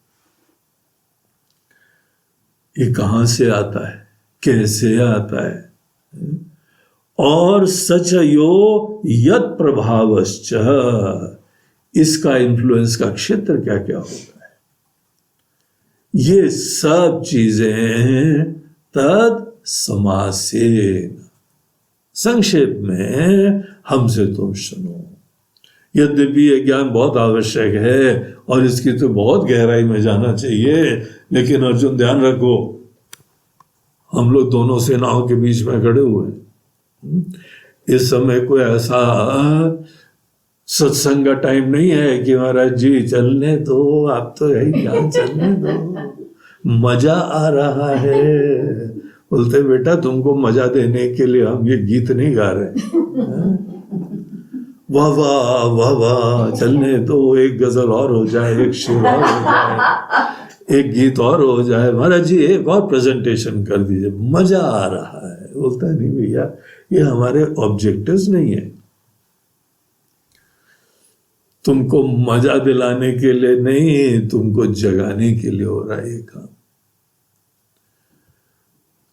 ये कहां से आता है, कैसे आता है, और सचयो यत् प्रभावश्च, इसका इन्फ्लुएंस का क्षेत्र क्या क्या होता है। ये सब चीजें तद समासेन, संक्षेप में हमसे तुम सुनो। यद्यपि ये ज्ञान बहुत आवश्यक है और इसकी तो बहुत गहराई में जाना चाहिए, लेकिन अर्जुन ध्यान रखो, हम लोग दोनों सेनाओं के बीच में खड़े हुए हैं। इस समय कोई ऐसा सत्संग का टाइम नहीं है कि महाराज जी चलने दो, आप तो यही ज्ञान चलने दो, मजा आ रहा है। बोलते बेटा तुमको मजा देने के लिए हम ये गीत नहीं गा रहे, वाह वाह वाह वाह, चलने दो, एक गजल और हो जाए, एक शेर और हो जाए, एक गीत और हो जाए, महाराज जी एक और प्रेजेंटेशन कर दीजिए, मजा आ रहा है। बोलता है नहीं भैया, ये हमारे ऑब्जेक्टिव्स नहीं है, तुमको मजा दिलाने के लिए नहीं, तुमको जगाने के लिए हो रहा है ये काम।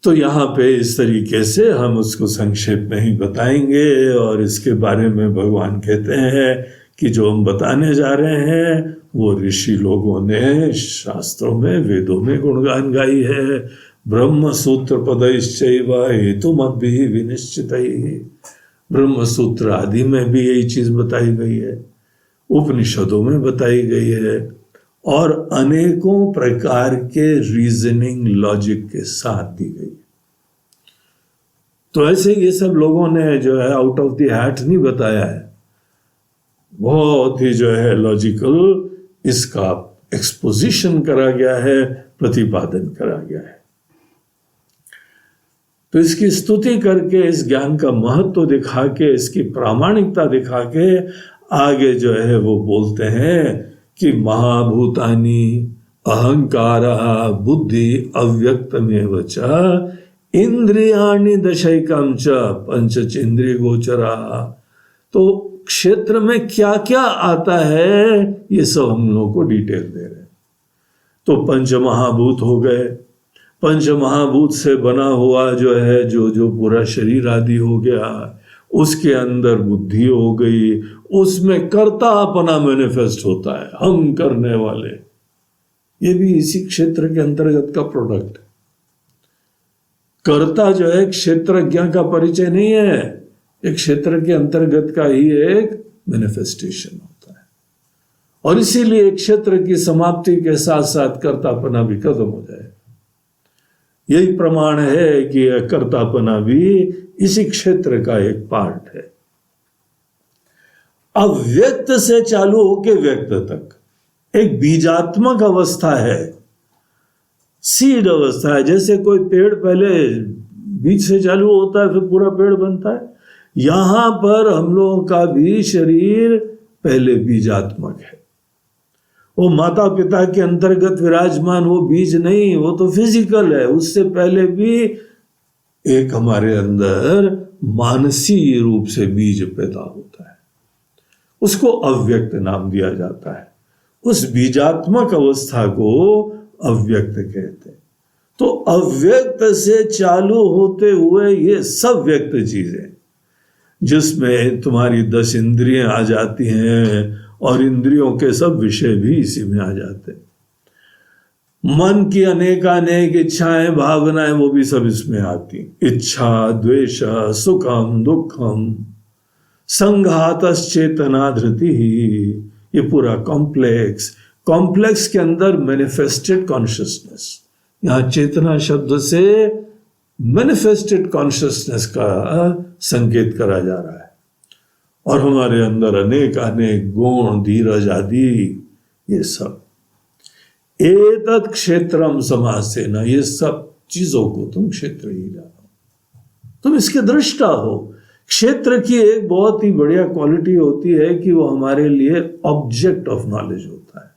तो यहाँ पे इस तरीके से हम उसको संक्षेप में ही बताएंगे, और इसके बारे में भगवान कहते हैं कि जो हम बताने जा रहे हैं वो ऋषि लोगों ने शास्त्रों में, वेदों में गुणगान गाई है। ब्रह्म सूत्र पदैश्चैव हेतुमद्भिः विनिश्चितैः, ब्रह्म सूत्र आदि में भी यही चीज बताई गई है, उपनिषदों में बताई गई है, और अनेकों प्रकार के रीजनिंग लॉजिक के साथ दी गई। तो ऐसे ये सब लोगों ने जो है आउट ऑफ द हैट नहीं बताया है, बहुत ही जो है लॉजिकल इसका एक्सपोजिशन करा गया है, प्रतिपादन करा गया है। तो इसकी स्तुति करके, इस ज्ञान का महत्व दिखा के, इसकी प्रामाणिकता दिखा के आगे जो है वो बोलते हैं कि महाभूतानि अहंकारा बुद्धि अव्यक्तमेव च इंद्रियाणि दशैकं च पंचचेन्द्रिय गोचरा। तो क्षेत्र में क्या क्या आता है ये सब हम लोगों को डिटेल दे रहे हैं। तो पंच महाभूत हो गए, पंच महाभूत से बना हुआ जो है जो पूरा शरीर आदि हो गया, उसके अंदर बुद्धि हो गई, उसमें कर्ता अपना मैनिफेस्ट होता है, हम करने वाले, ये भी इसी क्षेत्र के अंतर्गत का प्रोडक्ट है। कर्ता जो है क्षेत्रज्ञ का परिचय नहीं है, एक क्षेत्र के अंतर्गत का ही एक मैनिफेस्टेशन होता है, और इसीलिए क्षेत्र की समाप्ति के साथ साथ कर्तापना भी खत्म हो जाए। यही प्रमाण है कि यह कर्तापना भी इसी क्षेत्र का एक पार्ट है। अब व्यक्त से चालू होके व्यक्त तक एक बीजात्मक अवस्था है, सीड अवस्था है। जैसे कोई पेड़ पहले बीज से चालू होता है फिर पूरा पेड़ बनता है, यहां पर हम लोगों का भी शरीर पहले बीजात्मक है। वो माता पिता के अंतर्गत विराजमान वो बीज नहीं, वो तो फिजिकल है। उससे पहले भी एक हमारे अंदर मानसी रूप से बीज पैदा होता है, उसको अव्यक्त नाम दिया जाता है। उस बीजात्मक अवस्था को अव्यक्त कहते हैं। तो अव्यक्त से चालू होते हुए ये सब व्यक्त चीजें, जिसमें तुम्हारी 10 इंद्रियां आ जाती हैं, और इंद्रियों के सब विषय भी इसी में आ जाते हैं। मन की अनेकानेक इच्छाएं, भावनाएं, वो भी सब इसमें आती। इच्छा, द्वेष, सुखम, दुखम, संघातश्चेतना धृति, ये पूरा कॉम्प्लेक्स के अंदर मैनिफेस्टेड कॉन्शियसनेस, यहां चेतना शब्द से मैनिफेस्टेड कॉन्शियसनेस का संकेत करा जा रहा है। और हमारे अंदर अनेक गुण, धीरज आदि, ये सब एतत् क्षेत्रम समासेन, ये सब चीजों को तुम क्षेत्र ही जानो, तुम इसके दृष्टा हो। क्षेत्र की एक बहुत ही बढ़िया क्वालिटी होती है कि वो हमारे लिए ऑब्जेक्ट ऑफ नॉलेज होता है।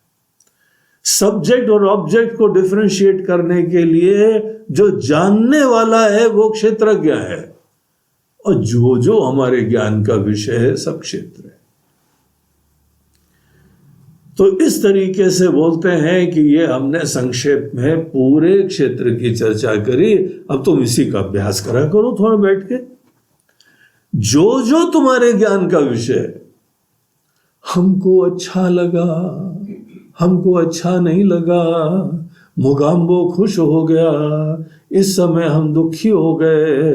सब्जेक्ट और ऑब्जेक्ट को डिफरेंशिएट करने के लिए जो जानने वाला है वो क्षेत्रज्ञ है, और जो हमारे ज्ञान का विषय है सब क्षेत्र है। तो इस तरीके से बोलते हैं कि ये हमने संक्षेप में पूरे क्षेत्र की चर्चा करी। अब तुम इसी का अभ्यास करा करो थोड़ा बैठ के। जो तुम्हारे ज्ञान का विषय है, हमको अच्छा लगा, हमको अच्छा नहीं लगा, मुगाम्बो खुश हो गया, इस समय हम दुखी हो गए,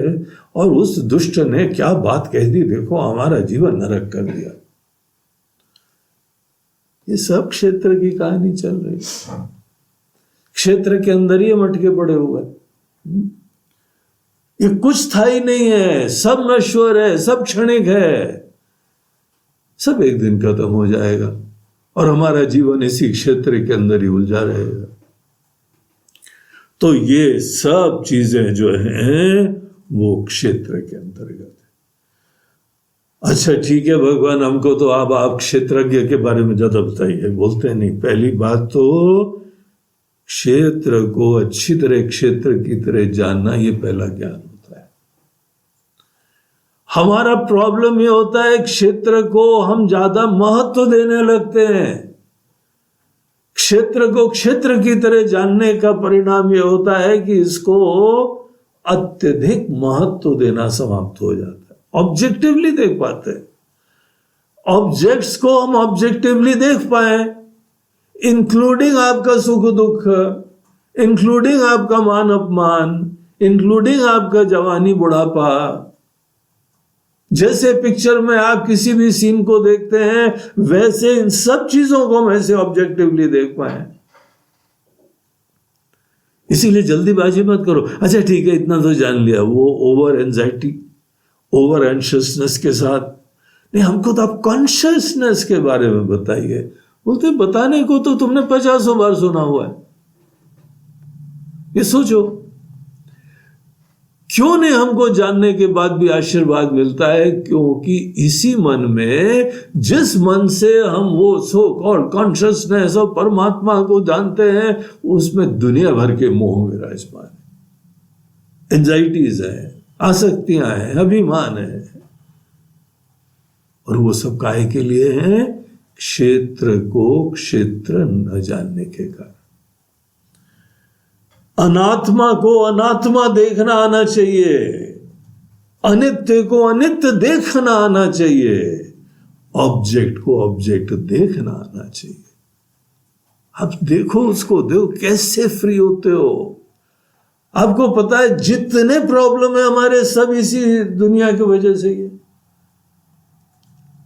और उस दुष्ट ने क्या बात कह दी, देखो हमारा जीवन नरक कर दिया। ये सब क्षेत्र की कहानी चल रही है। क्षेत्र के अंदर ही मटके पड़े हुए, ये कुछ स्थायी नहीं है, सब नश्वर है, सब क्षणिक है, सब एक दिन खत्म हो जाएगा और हमारा जीवन इसी क्षेत्र के अंदर ही उलझा रहेगा। तो ये सब चीजें जो हैं वो क्षेत्र के अंतर्गत है। अच्छा ठीक है भगवान, हमको तो आप क्षेत्रज्ञ के बारे में ज्यादा बताइए। बोलते नहीं, पहली बात तो क्षेत्र को अच्छी तरह क्षेत्र की तरह जानना, ये पहला ज्ञान होता है। हमारा प्रॉब्लम ये होता है क्षेत्र को हम ज्यादा महत्व देने लगते हैं। क्षेत्र को क्षेत्र की तरह जानने का परिणाम यह होता है कि इसको अत्यधिक महत्व देना समाप्त हो जाता है। ऑब्जेक्टिवली देख पाते हैं, ऑब्जेक्ट्स को हम ऑब्जेक्टिवली देख पाए, इंक्लूडिंग आपका सुख दुख, इंक्लूडिंग आपका मान अपमान, इंक्लूडिंग आपका जवानी बुढ़ापा। जैसे पिक्चर में आप किसी भी सीन को देखते हैं, वैसे इन सब चीजों को हम ऐसे ऑब्जेक्टिवली देख पाए। इसीलिए जल्दीबाजी मत करो। अच्छा ठीक है, इतना तो जान लिया, वो ओवर एंजाइटी, ओवर एंशियसनेस के साथ नहीं, हमको तो आप कॉन्शियसनेस के बारे में बताइए। बोलते बताने को तो तुमने 50 बार सुना हुआ है। ये सोचो, क्यों नहीं हमको जानने के बाद भी आशीर्वाद मिलता है? क्योंकि इसी मन में, जिस मन से हम वो सो कॉल्ड कॉन्शियसनेस और परमात्मा को जानते हैं, उसमें दुनिया भर के मोह विराजमान है, एंजाइटीज है, आसक्तियां हैं, अभिमान है। और वो सब काहे के लिए हैं? क्षेत्र को क्षेत्र न जानने के कारण। अनात्मा को अनात्मा देखना आना चाहिए, अनित्य को अनित्य देखना आना चाहिए, ऑब्जेक्ट को ऑब्जेक्ट देखना आना चाहिए। अब देखो उसको, देखो कैसे फ्री होते हो। आपको पता है जितने प्रॉब्लम है हमारे, सब इसी दुनिया की वजह से ही है।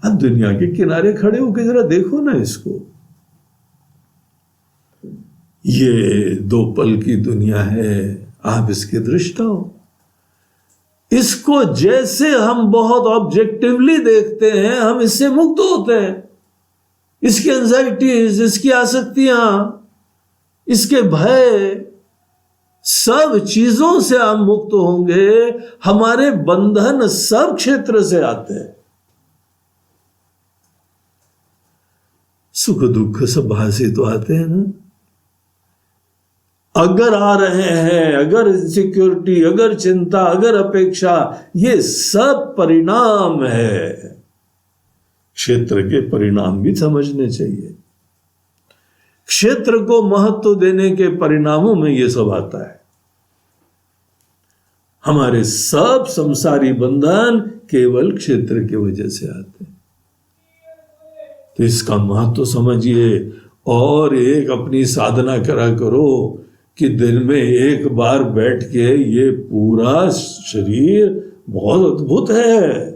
अब दुनिया के किनारे खड़े होकर जरा देखो ना इसको, ये 2 पल की दुनिया है, आप इसके दृष्टा हो। इसको जैसे हम बहुत ऑब्जेक्टिवली देखते हैं, हम इससे मुक्त होते हैं। इसकी एंजाइटीज, इसकी आसक्तियां, इसके भय, सब चीजों से हम मुक्त होंगे। हमारे बंधन सब क्षेत्र से आते हैं। सुख दुख सब बाहर से तो आते हैं ना। अगर आ रहे हैं, अगर इनसिक्योरिटी, अगर चिंता, अगर अपेक्षा, ये सब परिणाम है। क्षेत्र के परिणाम भी समझने चाहिए। क्षेत्र को महत्व देने के परिणामों में ये सब आता है। हमारे सब संसारी बंधन केवल क्षेत्र की वजह से आते हैं। तो इसका महत्व समझिए और एक अपनी साधना करा करो कि दिन में एक बार बैठ के, ये पूरा शरीर बहुत अद्भुत है,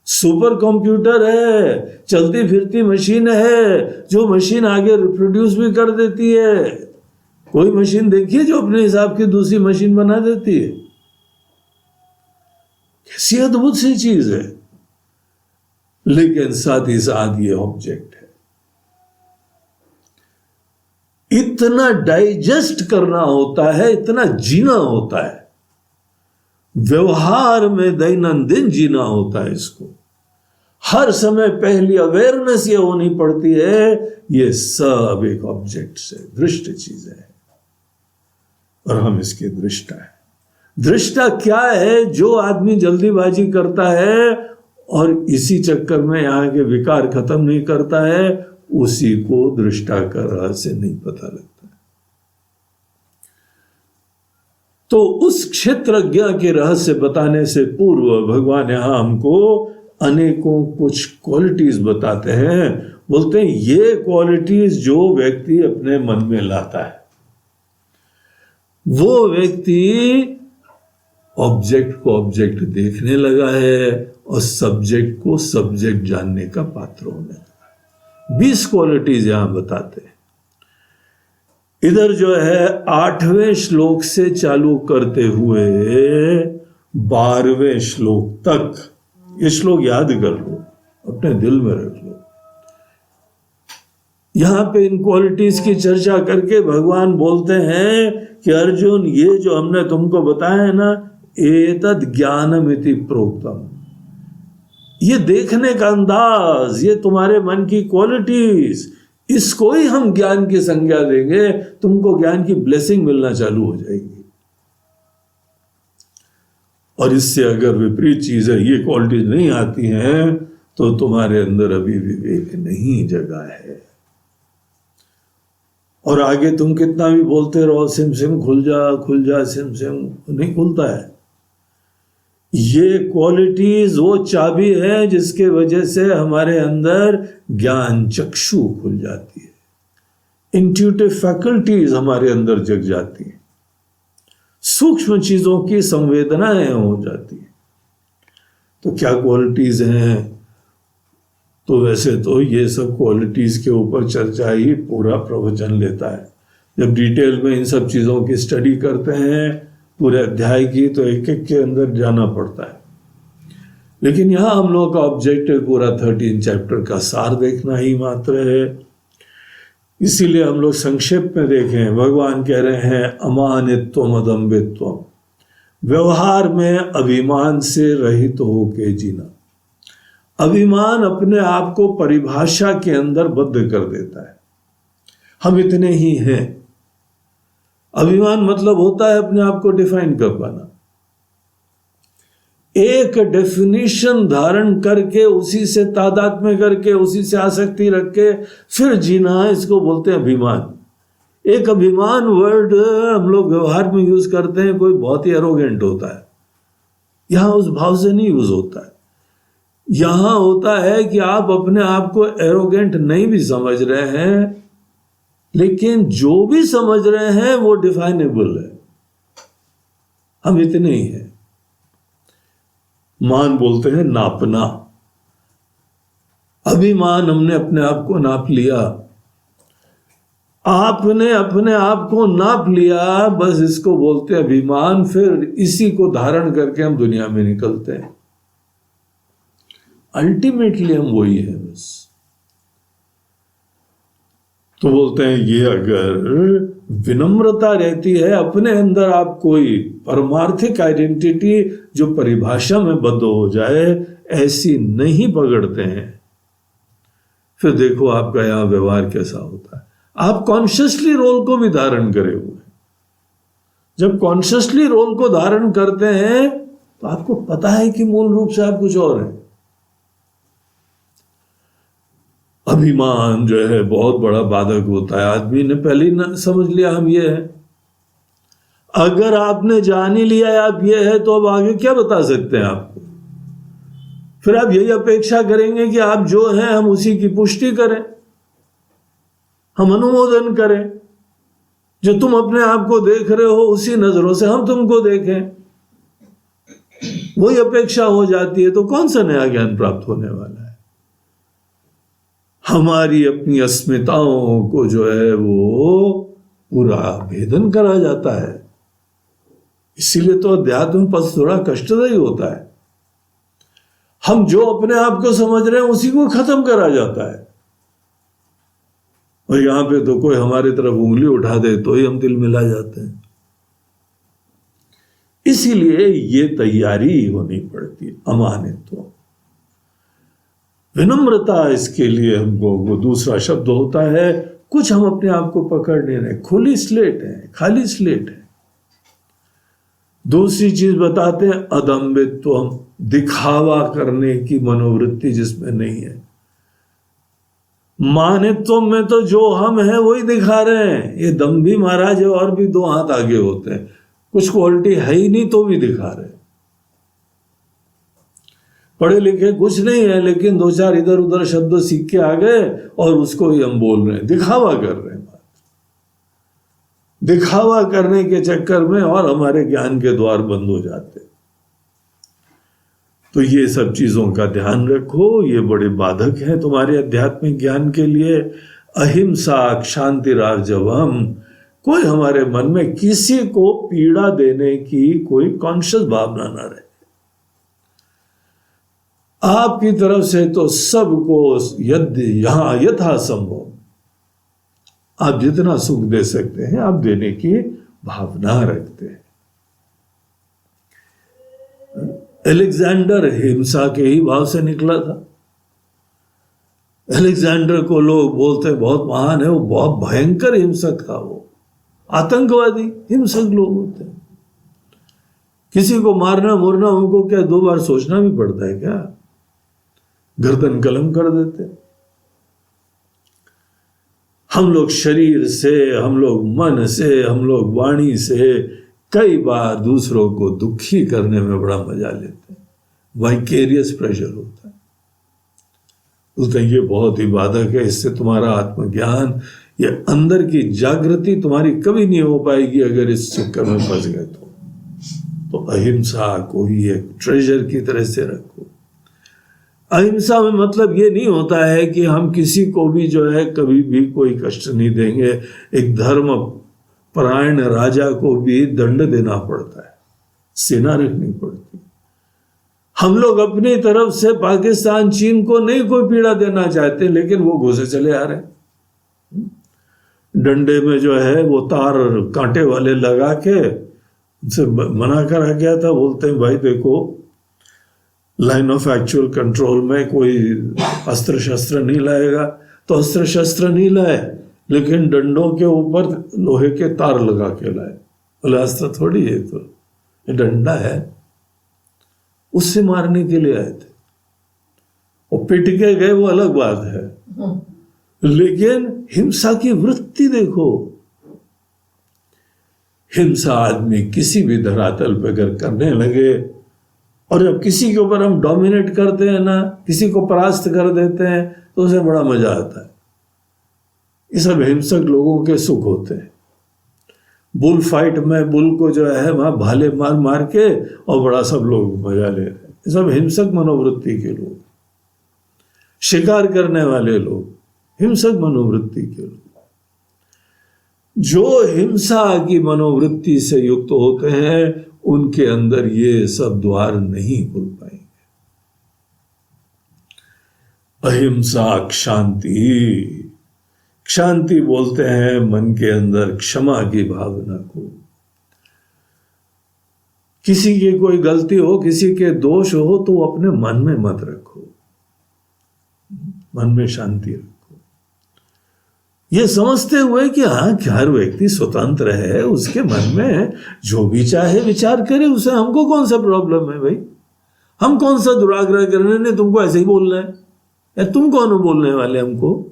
सुपर कंप्यूटर है, चलती फिरती मशीन है, जो मशीन आगे रिप्रोड्यूस भी कर देती है। कोई मशीन देखिए जो अपने हिसाब की दूसरी मशीन बना देती है। कैसी अद्भुत सी चीज है। लेकिन साथ ही साथ ये ऑब्जेक्ट है। इतना डाइजेस्ट करना होता है, इतना जीना होता है, व्यवहार में दैनंदिन जीना होता है। इसको हर समय पहली अवेयरनेस ये होनी पड़ती है, ये सब एक ऑब्जेक्ट से दृष्ट चीजें है और हम इसके दृष्टा है। दृष्टा क्या है? जो आदमी जल्दीबाजी करता है और इसी चक्कर में यहां के विकार खत्म नहीं करता है, उसी को दृष्टा का रहस्य नहीं पता लगता। तो उस क्षेत्रज्ञ के रहस्य बताने से पूर्व भगवान यहां हमको अनेकों कुछ क्वालिटीज बताते हैं। बोलते हैं ये क्वालिटीज जो व्यक्ति अपने मन में लाता है, वो व्यक्ति ऑब्जेक्ट को ऑब्जेक्ट देखने लगा है और सब्जेक्ट को सब्जेक्ट जानने का पात्र होने लगा। 20 क्वालिटीज यहां बताते हैं। इधर जो है 8वें श्लोक से चालू करते हुए 12वें श्लोक तक, ये श्लोक याद कर लो, अपने दिल में रख लो। यहां पे इन क्वालिटीज की चर्चा करके भगवान बोलते हैं कि अर्जुन, ये जो हमने तुमको बताया है ना, एतद् ज्ञानमिति प्रोक्तम, ये देखने का अंदाज, ये तुम्हारे मन की क्वालिटीज, इसको ही हम ज्ञान की संज्ञा देंगे, तुमको ज्ञान की ब्लेसिंग मिलना चालू हो जाएगी। और इससे अगर विपरीत चीजें, ये क्वालिटीज नहीं आती हैं, तो तुम्हारे अंदर अभी विवेक नहीं जगा है। और आगे तुम कितना भी बोलते रहो, सिम सिम खुल जा सिम सिम, नहीं खुलता है। ये क्वालिटीज वो चाबी है जिसके वजह से हमारे अंदर ज्ञान चक्षु खुल जाती है, इंट्यूटिव फैकल्टीज हमारे अंदर जग जाती है, सूक्ष्म चीजों की संवेदनाएं हो जाती है। तो क्या क्वालिटीज हैं? तो वैसे तो ये सब क्वालिटीज के ऊपर चर्चा ही पूरा प्रवचन लेता है। जब डिटेल में इन सब चीजों की स्टडी करते हैं पूरे अध्याय की, तो एक एक के अंदर जाना पड़ता है। लेकिन यहां हम लोगों का ऑब्जेक्टिव पूरा 13 चैप्टर का सार देखना ही मात्र है। इसीलिए हम लोग संक्षेप में देखें। भगवान कह रहे हैं अमानित्वम अदम्भित्वम, व्यवहार में अभिमान से रहित होके जीना। अभिमान अपने आप को परिभाषा के अंदर बद्ध कर देता है, हम इतने ही हैं। अभिमान मतलब होता है अपने आप को डिफाइन कर पाना, एक डेफिनेशन धारण करके उसी से तादात्म्य करके उसी से आसक्ति रख के फिर जीना, इसको बोलते हैं अभिमान। एक अभिमान वर्ड हम लोग व्यवहार में यूज करते हैं, कोई बहुत ही एरोगेंट होता है, यहां उस भाव से नहीं यूज होता है। यहां होता है कि आप अपने आप को एरोगेंट नहीं भी समझ रहे हैं, लेकिन जो भी समझ रहे हैं वो डिफाइनेबल है, हम इतने ही हैं। मान बोलते हैं नापना, अभिमान हमने अपने आप को नाप लिया, आपने अपने आप को नाप लिया, बस इसको बोलते हैं अभिमान। फिर इसी को धारण करके हम दुनिया में निकलते हैं। अल्टीमेटली हम वही हैं बस। तो बोलते हैं ये अगर विनम्रता रहती है अपने अंदर, आप कोई परमार्थिक आइडेंटिटी जो परिभाषा में बद्ध हो जाए ऐसी नहीं पकड़ते हैं, फिर देखो आपका यहां व्यवहार कैसा होता है। आप कॉन्शियसली रोल को भी धारण करे हुए, जब कॉन्शियसली रोल को धारण करते हैं तो आपको पता है कि मूल रूप से आप कुछ और हैं। अभिमान जो है बहुत बड़ा बाधक होता है। आदमी ने पहले ही समझ लिया हम ये है। अगर आपने जान ही लिया आप ये है, तो अब आगे क्या बता सकते हैं आपको? फिर आप यही अपेक्षा करेंगे कि आप जो हैं हम उसी की पुष्टि करें, हम अनुमोदन करें। जो तुम अपने आप को देख रहे हो उसी नजरों से हम तुमको देखें, वही अपेक्षा हो जाती है। तो कौन सा नया ज्ञान प्राप्त होने वाला है? हमारी अपनी अस्मिताओं को जो है वो पूरा भेदन करा जाता है। इसीलिए तो अध्यात्म पथ थोड़ा कष्टदायी होता है। हम जो अपने आप को समझ रहे हैं उसी को खत्म करा जाता है, और यहां पे तो कोई हमारी तरफ उंगली उठा दे तो ही हम दिल मिला जाते हैं। इसीलिए ये तैयारी होनी पड़ती है। अमानित्व, विनम्रता, इसके लिए हमको दूसरा शब्द होता है, कुछ हम अपने आप को पकड़ नहीं रहे, खुली स्लेट है, खाली स्लेट है। दूसरी चीज बताते हैं अदम्भित्व, दिखावा करने की मनोवृत्ति जिसमें नहीं है। मानित्व में तो जो हम हैं वही दिखा रहे हैं। ये दम्भी महाराज है और भी 2 हाथ आगे होते हैं, कुछ क्वालिटी है ही नहीं तो भी दिखा रहे हैं। पढ़े लिखे कुछ नहीं है, लेकिन 2-4 इधर उधर शब्द सीख के आ गए और उसको ही हम बोल रहे हैं, दिखावा कर रहे हैं। दिखावा करने के चक्कर में और हमारे ज्ञान के द्वार बंद हो जाते हैं। तो ये सब चीजों का ध्यान रखो, ये बड़े बाधक हैं तुम्हारे आध्यात्मिक ज्ञान के लिए। अहिंसा शांति रार्जवम, कोई हमारे मन में किसी को पीड़ा देने की कोई कॉन्शियस भावना ना रहे। आपकी तरफ से तो सबको यदि यहां यथा संभव आप जितना सुख दे सकते हैं आप देने की भावना रखते हैं। अलेक्जेंडर हिंसा के ही भाव से निकला था। अलेक्जेंडर को लोग बोलते बहुत महान है, वो बहुत भयंकर हिंसक था। वो आतंकवादी हिंसक लोग होते हैं। किसी को मारना मोरना उनको क्या 2 बार सोचना भी पड़ता है क्या? गर्दन कलम कर देते। हम लोग शरीर से, हम लोग मन से, हम लोग वाणी से कई बार दूसरों को दुखी करने में बड़ा मजा लेते हैं। वाइकेरियस प्रेशर होता है। तो ये बहुत ही बाधक है। इससे तुम्हारा आत्मज्ञान, ये अंदर की जागृति तुम्हारी कभी नहीं हो पाएगी अगर इस चक्कर में फंस गए तो अहिंसा को ही एक ट्रेजर की तरह से रखो। अहिंसा में मतलब ये नहीं होता है कि हम किसी को भी जो है कभी भी कोई कष्ट नहीं देंगे। एक धर्म परायण राजा को भी दंड देना पड़ता है, सेना रखनी पड़ती है। हम लोग अपनी तरफ से पाकिस्तान चीन को नहीं कोई पीड़ा देना चाहते, लेकिन वो घुसे चले आ रहे हैं। डंडे में जो है वो तार कांटे वाले लगा के उनसे मना करा गया था। बोलते हैं भाई देखो, लाइन ऑफ एक्चुअल कंट्रोल में कोई अस्त्र शस्त्र नहीं लाएगा, तो अस्त्र शस्त्र नहीं लाए, लेकिन डंडों के ऊपर लोहे के तार लगा के लाए। बोले अस्त्र थोड़ी है, तो ये डंडा है। उससे मारने के लिए आए थे। वो पिट के गए वो अलग बात है, लेकिन हिंसा की वृत्ति देखो। हिंसा आदमी किसी भी धरातल पर अगर करने लगे, और जब किसी के ऊपर हम डोमिनेट करते हैं ना, किसी को परास्त कर देते हैं, तो उसे बड़ा मजा आता है। ये सब हिंसक लोगों के सुख होते हैं। बुल फाइट में बुल को जो है वहां भाले मार मार के और बड़ा सब लोग मजा ले रहे हैं। ये सब हिंसक मनोवृत्ति के लोग, शिकार करने वाले लोग, हिंसक मनोवृत्ति के लोग। जो हिंसा की मनोवृत्ति से युक्त होते हैं उनके अंदर ये सब द्वार नहीं खुल पाएंगे। अहिंसा शांति, शांति बोलते हैं मन के अंदर क्षमा की भावना को। किसी की कोई गलती हो, किसी के दोष हो, तो अपने मन में मत रखो, मन में शांति रखो। ये समझते हुए कि हाँ, हर व्यक्ति स्वतंत्र है, उसके मन में जो भी चाहे विचार करे, उसे हमको कौन सा प्रॉब्लम है भाई? हम कौन सा दुराग्रह करने ने तुमको ऐसे ही बोलना है? या तुम कौन हो बोलने वाले हमको?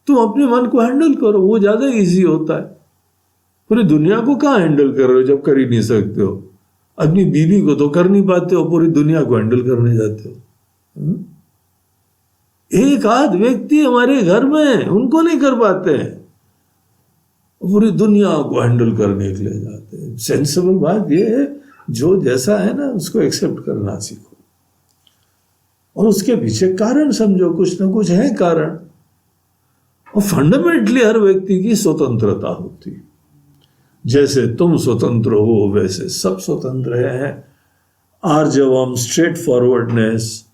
तुम अपने मन को हैंडल करो, वो ज्यादा इजी होता है। पूरी दुनिया को कहाँ हैंडल कर रहे हो जब कर ही नहीं सकते हो? अपनी बीवी को तो कर नहीं पाते हो, पूरी दुनिया को हैंडल करने जाते हो। एक आध व्यक्ति हमारे घर में, उनको नहीं कर पाते हैं, पूरी दुनिया को हैंडल करने के लिए जाते हैं। सेंसिबल बात यह है, जो जैसा है ना उसको एक्सेप्ट करना सीखो, और उसके पीछे कारण समझो, कुछ ना कुछ है कारण। और फंडामेंटली हर व्यक्ति की स्वतंत्रता होती है। जैसे तुम स्वतंत्र हो वैसे सब स्वतंत्र हैं। आर्जवम, स्ट्रेट फॉरवर्डनेस,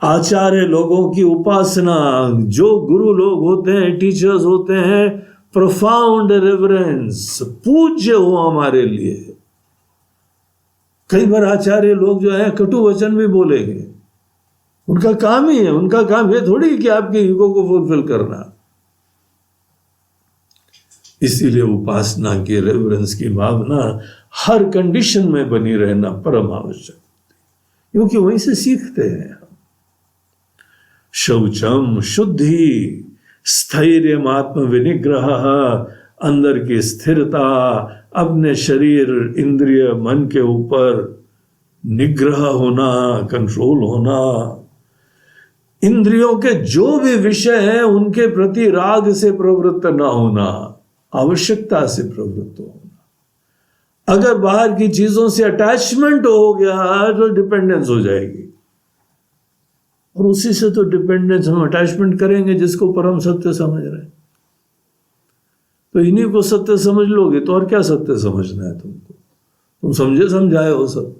आचार्य लोगों की उपासना, जो गुरु लोग होते हैं, टीचर्स होते हैं, प्रोफाउंड रेवरेंस, पूज्य हो हमारे लिए। कई बार आचार्य लोग जो है कटु वचन भी बोलेंगे, उनका काम ही है, उनका काम ये थोड़ी कि आपके ईगो को फुलफिल करना। इसीलिए उपासना की, रेवरेंस की भावना हर कंडीशन में बनी रहना परम आवश्यक, क्योंकि वहीं से सीखते हैं। शौचम, शुद्धि, स्थैर्य, आत्म विनिग्रह, अंदर की स्थिरता, अपने शरीर, इंद्रिय, मन के ऊपर निग्रह होना, कंट्रोल होना, इंद्रियों के जो भी विषय हैं उनके प्रति राग से प्रवृत्त ना होना, आवश्यकता से प्रवृत्त होना, अगर बाहर की चीजों से अटैचमेंट हो गया तो डिपेंडेंस हो जाएगी, और उसी से तो डिपेंडेंस हम अटैचमेंट करेंगे जिसको परम सत्य समझ रहे हैं। तो इन्हीं को सत्य समझ लोगे तो और क्या सत्य समझना है तुमको, तुम समझे समझाए हो सब।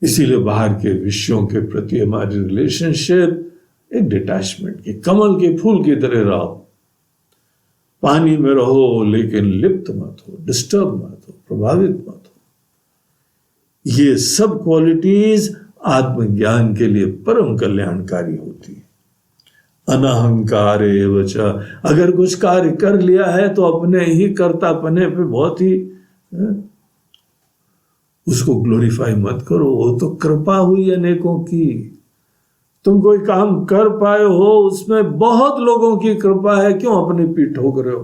इसीलिए बाहर के विषयों के प्रति हमारी रिलेशनशिप एक डिटैचमेंट की, कमल के फूल की तरह रहो, पानी में रहो लेकिन लिप्त मत हो, डिस्टर्ब मत हो, प्रभावित मत हो। ये सब क्वालिटीज आत्मज्ञान के लिए परम कल्याणकारी होती है। अनहंकार एवच, अगर कुछ कार्य कर लिया है तो अपने ही कर्तापने पे बहुत ही उसको ग्लोरीफाई मत करो, वो तो कृपा हुई अनेकों की। तुम कोई काम कर पाए हो उसमें बहुत लोगों की कृपा है, क्यों अपनी पीठ ठोक रहे हो?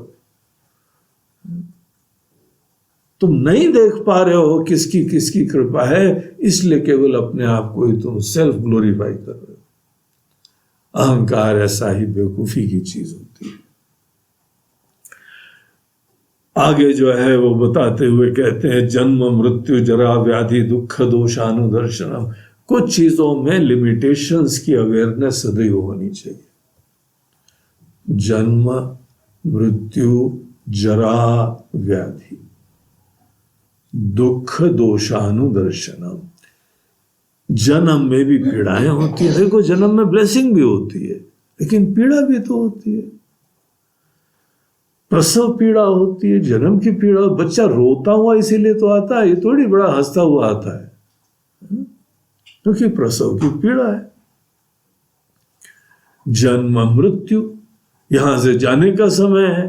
तुम नहीं देख पा रहे हो किसकी किसकी कृपा है, इसलिए केवल अपने आप को ही तुम सेल्फ ग्लोरीफाई कर रहे हो। अहंकार ऐसा ही बेवकूफी की चीज होती है। आगे जो है वो बताते हुए कहते हैं, जन्म मृत्यु जरा व्याधि दुख दोषानुदर्शनम। कुछ चीजों में लिमिटेशंस की अवेयरनेस सदैव होनी चाहिए। जन्म मृत्यु जरा व्याधि दुख दोषानुदर्शनम। जन्म में भी पीड़ाएं होती है, देखो जन्म में ब्लेसिंग भी होती है लेकिन पीड़ा भी तो होती है। प्रसव पीड़ा होती है, जन्म की पीड़ा। बच्चा रोता हुआ इसीलिए तो आता है, ये थोड़ी बड़ा हंसता हुआ आता है, क्योंकि प्रसव की पीड़ा है। जन्म मृत्यु, यहां से जाने का समय है।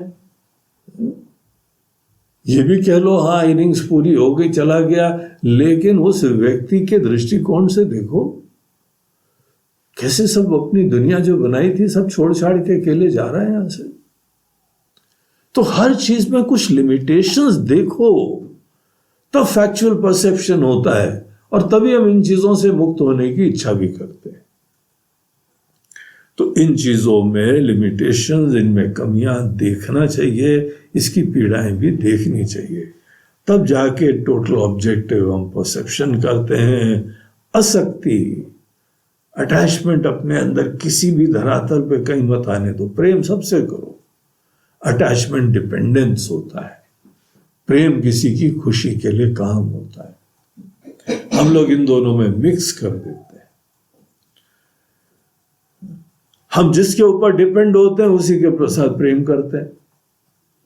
ये भी कह लो हाँ इनिंग्स पूरी हो गई, चला गया, लेकिन उस व्यक्ति के दृष्टिकोण से देखो कैसे सब अपनी दुनिया जो बनाई थी सब छोड़ छाड़ के अकेले जा रहा है यहां से। तो हर चीज में कुछ लिमिटेशंस देखो, तब फैक्चुअल परसेप्शन होता है, और तभी हम इन चीजों से मुक्त होने की इच्छा भी करते हैं। तो इन चीजों में लिमिटेशंस, इनमें कमियां देखना चाहिए, इसकी पीड़ाएं भी देखनी चाहिए, तब जाके टोटल ऑब्जेक्टिव हम परसेप्शन करते हैं। आसक्ति, अटैचमेंट अपने अंदर किसी भी धरातल पे कहीं मत आने दो। प्रेम सबसे करो। अटैचमेंट डिपेंडेंस होता है, प्रेम किसी की खुशी के लिए काम होता है। हम लोग इन दोनों में मिक्स कर देते हैं। हम जिसके ऊपर डिपेंड होते हैं उसी के साथ प्रेम करते हैं।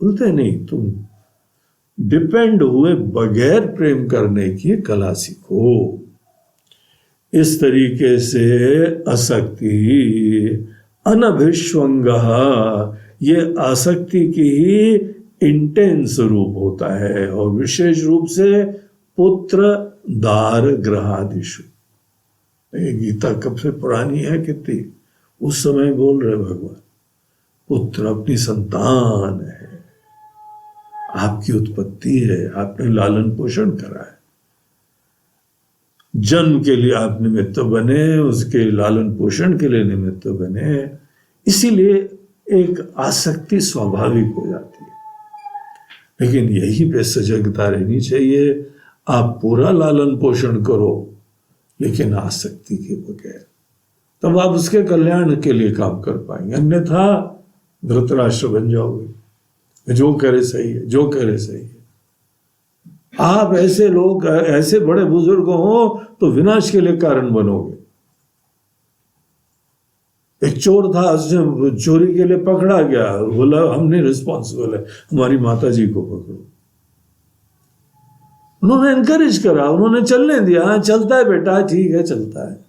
बोलते नहीं, तुम डिपेंड हुए बगैर प्रेम करने की कला सीखो। इस तरीके से आसक्ति अनभिष्वंग, ये आसक्ति की ही इंटेंस रूप होता है, और विशेष रूप से पुत्र दार ग्रहादिशु। ये गीता कब से पुरानी है, कितनी उस समय बोल रहे भगवान। पुत्र अपनी संतान है, आपकी उत्पत्ति है, आपने लालन पोषण करा है, जन्म के लिए आप निमित्त बने, उसके लालन पोषण के लिए निमित्त बने, इसीलिए एक आसक्ति स्वाभाविक हो जाती है। लेकिन यही पे सजगता रहनी चाहिए। आप पूरा लालन पोषण करो लेकिन आसक्ति के बगैर, तब आप उसके कल्याण के लिए काम कर पाएंगे। अन्यथा धृतराष्ट्र बन जाओगे, जो करे सही है, जो करे सही है। आप ऐसे लोग, ऐसे बड़े बुजुर्ग हो तो विनाश के लिए कारण बनोगे। एक चोर था, उसने चोरी के लिए पकड़ा गया, बोला हम नहीं रिस्पॉन्सिबल है, हमारी माता जी को पकड़ो। उन्होंने एनकरेज करा, उन्होंने चलने दिया। चलता है बेटा, ठीक है चलता है।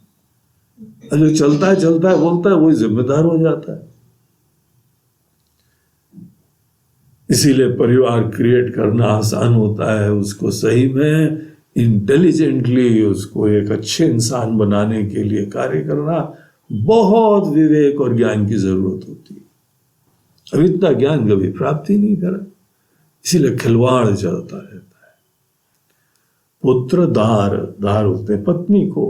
जो चलता है बोलता है, वही जिम्मेदार हो जाता है। इसीलिए परिवार क्रिएट करना आसान होता है, उसको सही में इंटेलिजेंटली, उसको एक अच्छे इंसान बनाने के लिए कार्य करना बहुत विवेक और ज्ञान की जरूरत होती है। अब इतना ज्ञान कभी प्राप्ति नहीं करा, इसीलिए खिलवाड़ चलता रहता है। पुत्र दार होते हैं पत्नी को।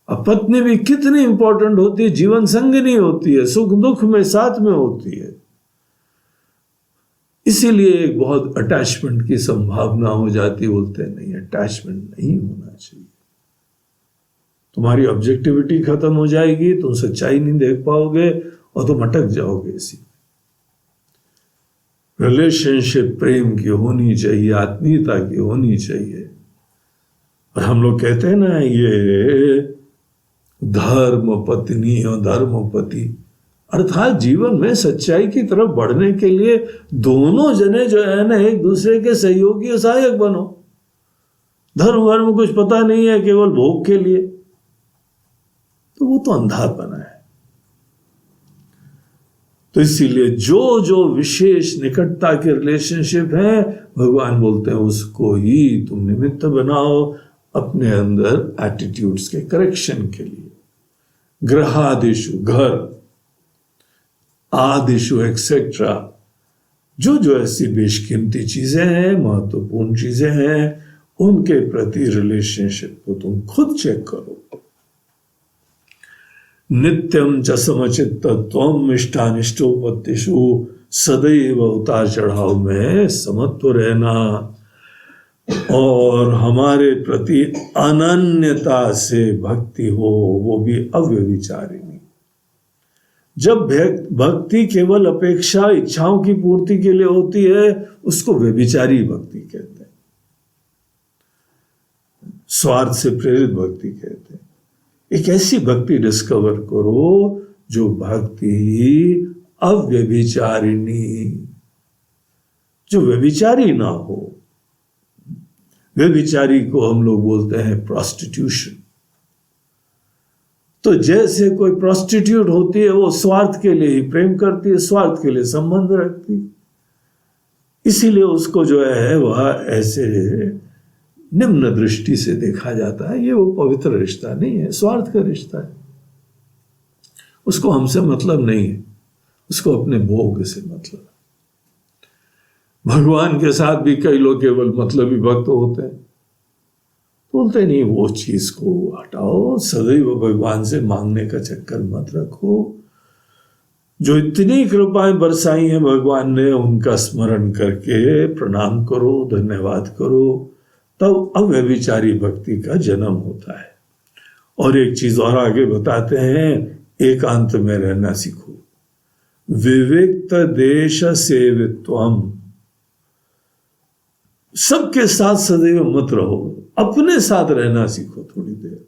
अब पत्नी भी कितनी इंपॉर्टेंट होती है, जीवन संगिनी होती है, सुख दुख में साथ में होती है। इसीलिए एक बहुत अटैचमेंट की संभावना हो जाती, बोलते हैं नहीं, अटैचमेंट नहीं होना चाहिए। तुम्हारी ऑब्जेक्टिविटी खत्म हो जाएगी, तुम सच्चाई नहीं देख पाओगे और तुम अटक जाओगे इसी। रिलेशनशिप प्रेम की होनी चाहिए, आत्मीयता की होनी चाहिए। और हम लोग कहते हैं ना, ये धर्म पत्नी और धर्म पति, अर्थात जीवन में सच्चाई की तरफ बढ़ने के लिए दोनों जने जो है ना एक दूसरे के सहयोगी और सहायक बनो। धर्म वर्म कुछ पता नहीं है, केवल भोग के लिए, तो वो तो अंधापना है। तो इसीलिए जो जो विशेष निकटता के रिलेशनशिप है, भगवान बोलते हैं उसको ही तुम निमित्त बनाओ अपने अंदर एटीट्यूड्स के करेक्शन के लिए। ग्रहादिशु, घर आदिशु एक्सेट्रा, जो जो ऐसी बेशकीमती चीजें हैं, महत्वपूर्ण चीजें हैं, उनके प्रति रिलेशनशिप को तुम खुद चेक करो। नित्यम च समचित्तत्वम इष्टानिष्टोपत्तिषु, सदैव उतार चढ़ाव में समत्व रहना और हमारे प्रति अनन्यता से भक्ति हो, वो भी अव्यभिचारिणी। जब भक्ति केवल अपेक्षा इच्छाओं की पूर्ति के लिए होती है, उसको व्यभिचारी भक्ति कहते हैं, स्वार्थ से प्रेरित भक्ति कहते हैं। एक ऐसी भक्ति डिस्कवर करो जो भक्ति अव्यभिचारिणी, जो व्यभिचारी ना हो। व्यभिचारी को हम लोग बोलते हैं प्रोस्टिट्यूशन। तो जैसे कोई प्रोस्टिट्यूट होती है, वो स्वार्थ के लिए ही प्रेम करती है, स्वार्थ के लिए संबंध रखती है, इसीलिए उसको जो है वह ऐसे निम्न दृष्टि से देखा जाता है। ये वो पवित्र रिश्ता नहीं है, स्वार्थ का रिश्ता है। उसको हमसे मतलब नहीं है, उसको अपने भोग से मतलब। भगवान के साथ भी कई लोग केवल मतलबी भक्त होते हैं, बोलते नहीं, वो चीज को हटाओ, सदैव भगवान से मांगने का चक्कर मत रखो। जो इतनी कृपाएं बरसाई हैं भगवान ने, उनका स्मरण करके प्रणाम करो, धन्यवाद करो, तब अव्यभिचारी भक्ति का जन्म होता है। और एक चीज और आगे बताते हैं, एकांत में रहना सीखो। विविक्त देश सेवित्वम, सबके साथ सदैव मत रहो, अपने साथ रहना सीखो थोड़ी देर।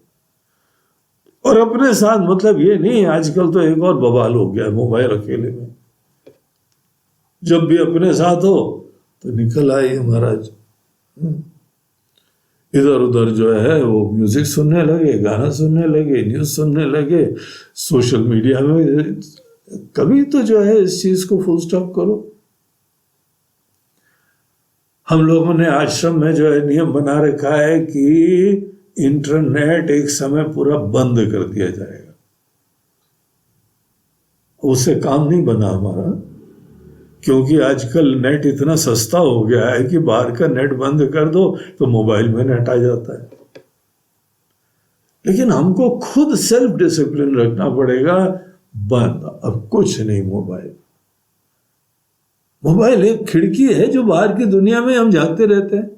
और अपने साथ मतलब ये नहीं, आजकल तो एक और बवाल हो गया मोबाइल अकेले में। जब भी अपने साथ हो तो निकल आइए महाराज, इधर उधर जो है वो म्यूजिक सुनने लगे, गाना सुनने लगे, न्यूज सुनने लगे, सोशल मीडिया में। कभी तो जो है इस चीज को फुल स्टॉप करो। हम लोगों ने आश्रम में जो है नियम बना रखा है कि इंटरनेट एक समय पूरा बंद कर दिया जाएगा। उससे काम नहीं बना हमारा, क्योंकि आजकल नेट इतना सस्ता हो गया है कि बाहर का नेट बंद कर दो तो मोबाइल में नेट आ जाता है। लेकिन हमको खुद सेल्फ डिसिप्लिन रखना पड़ेगा, बंद, अब कुछ नहीं। मोबाइल एक खिड़की है जो बाहर की दुनिया में हम झांकते रहते हैं।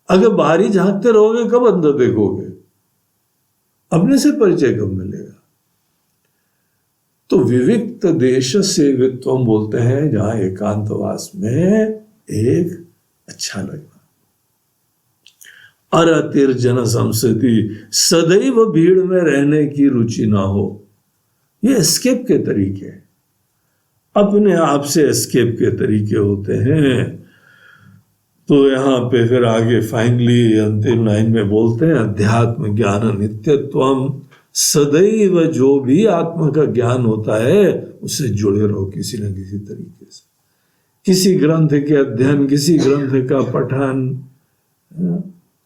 अगर बाहर ही झांकते रहोगे, कब अंदर देखोगे? अपने से परिचय कब मिलेगा? तो विविक्त देश सेवित्वम बोलते हैं, जहां एकांतवास में एक अच्छा लगना। अरतिर जन संस्कृति, सदैव भीड़ में रहने की रुचि ना हो। ये एस्केप के तरीके हैं, अपने आप से एस्केप के तरीके होते हैं। तो यहाँ पे फिर आगे फाइनली अंतिम लाइन में बोलते हैं, अध्यात्म ज्ञान नित्यत्वम, सदैव जो भी आत्मा का ज्ञान होता है उससे जुड़े रहो किसी न किसी तरीके से। किसी ग्रंथ के अध्ययन, किसी ग्रंथ का पठन,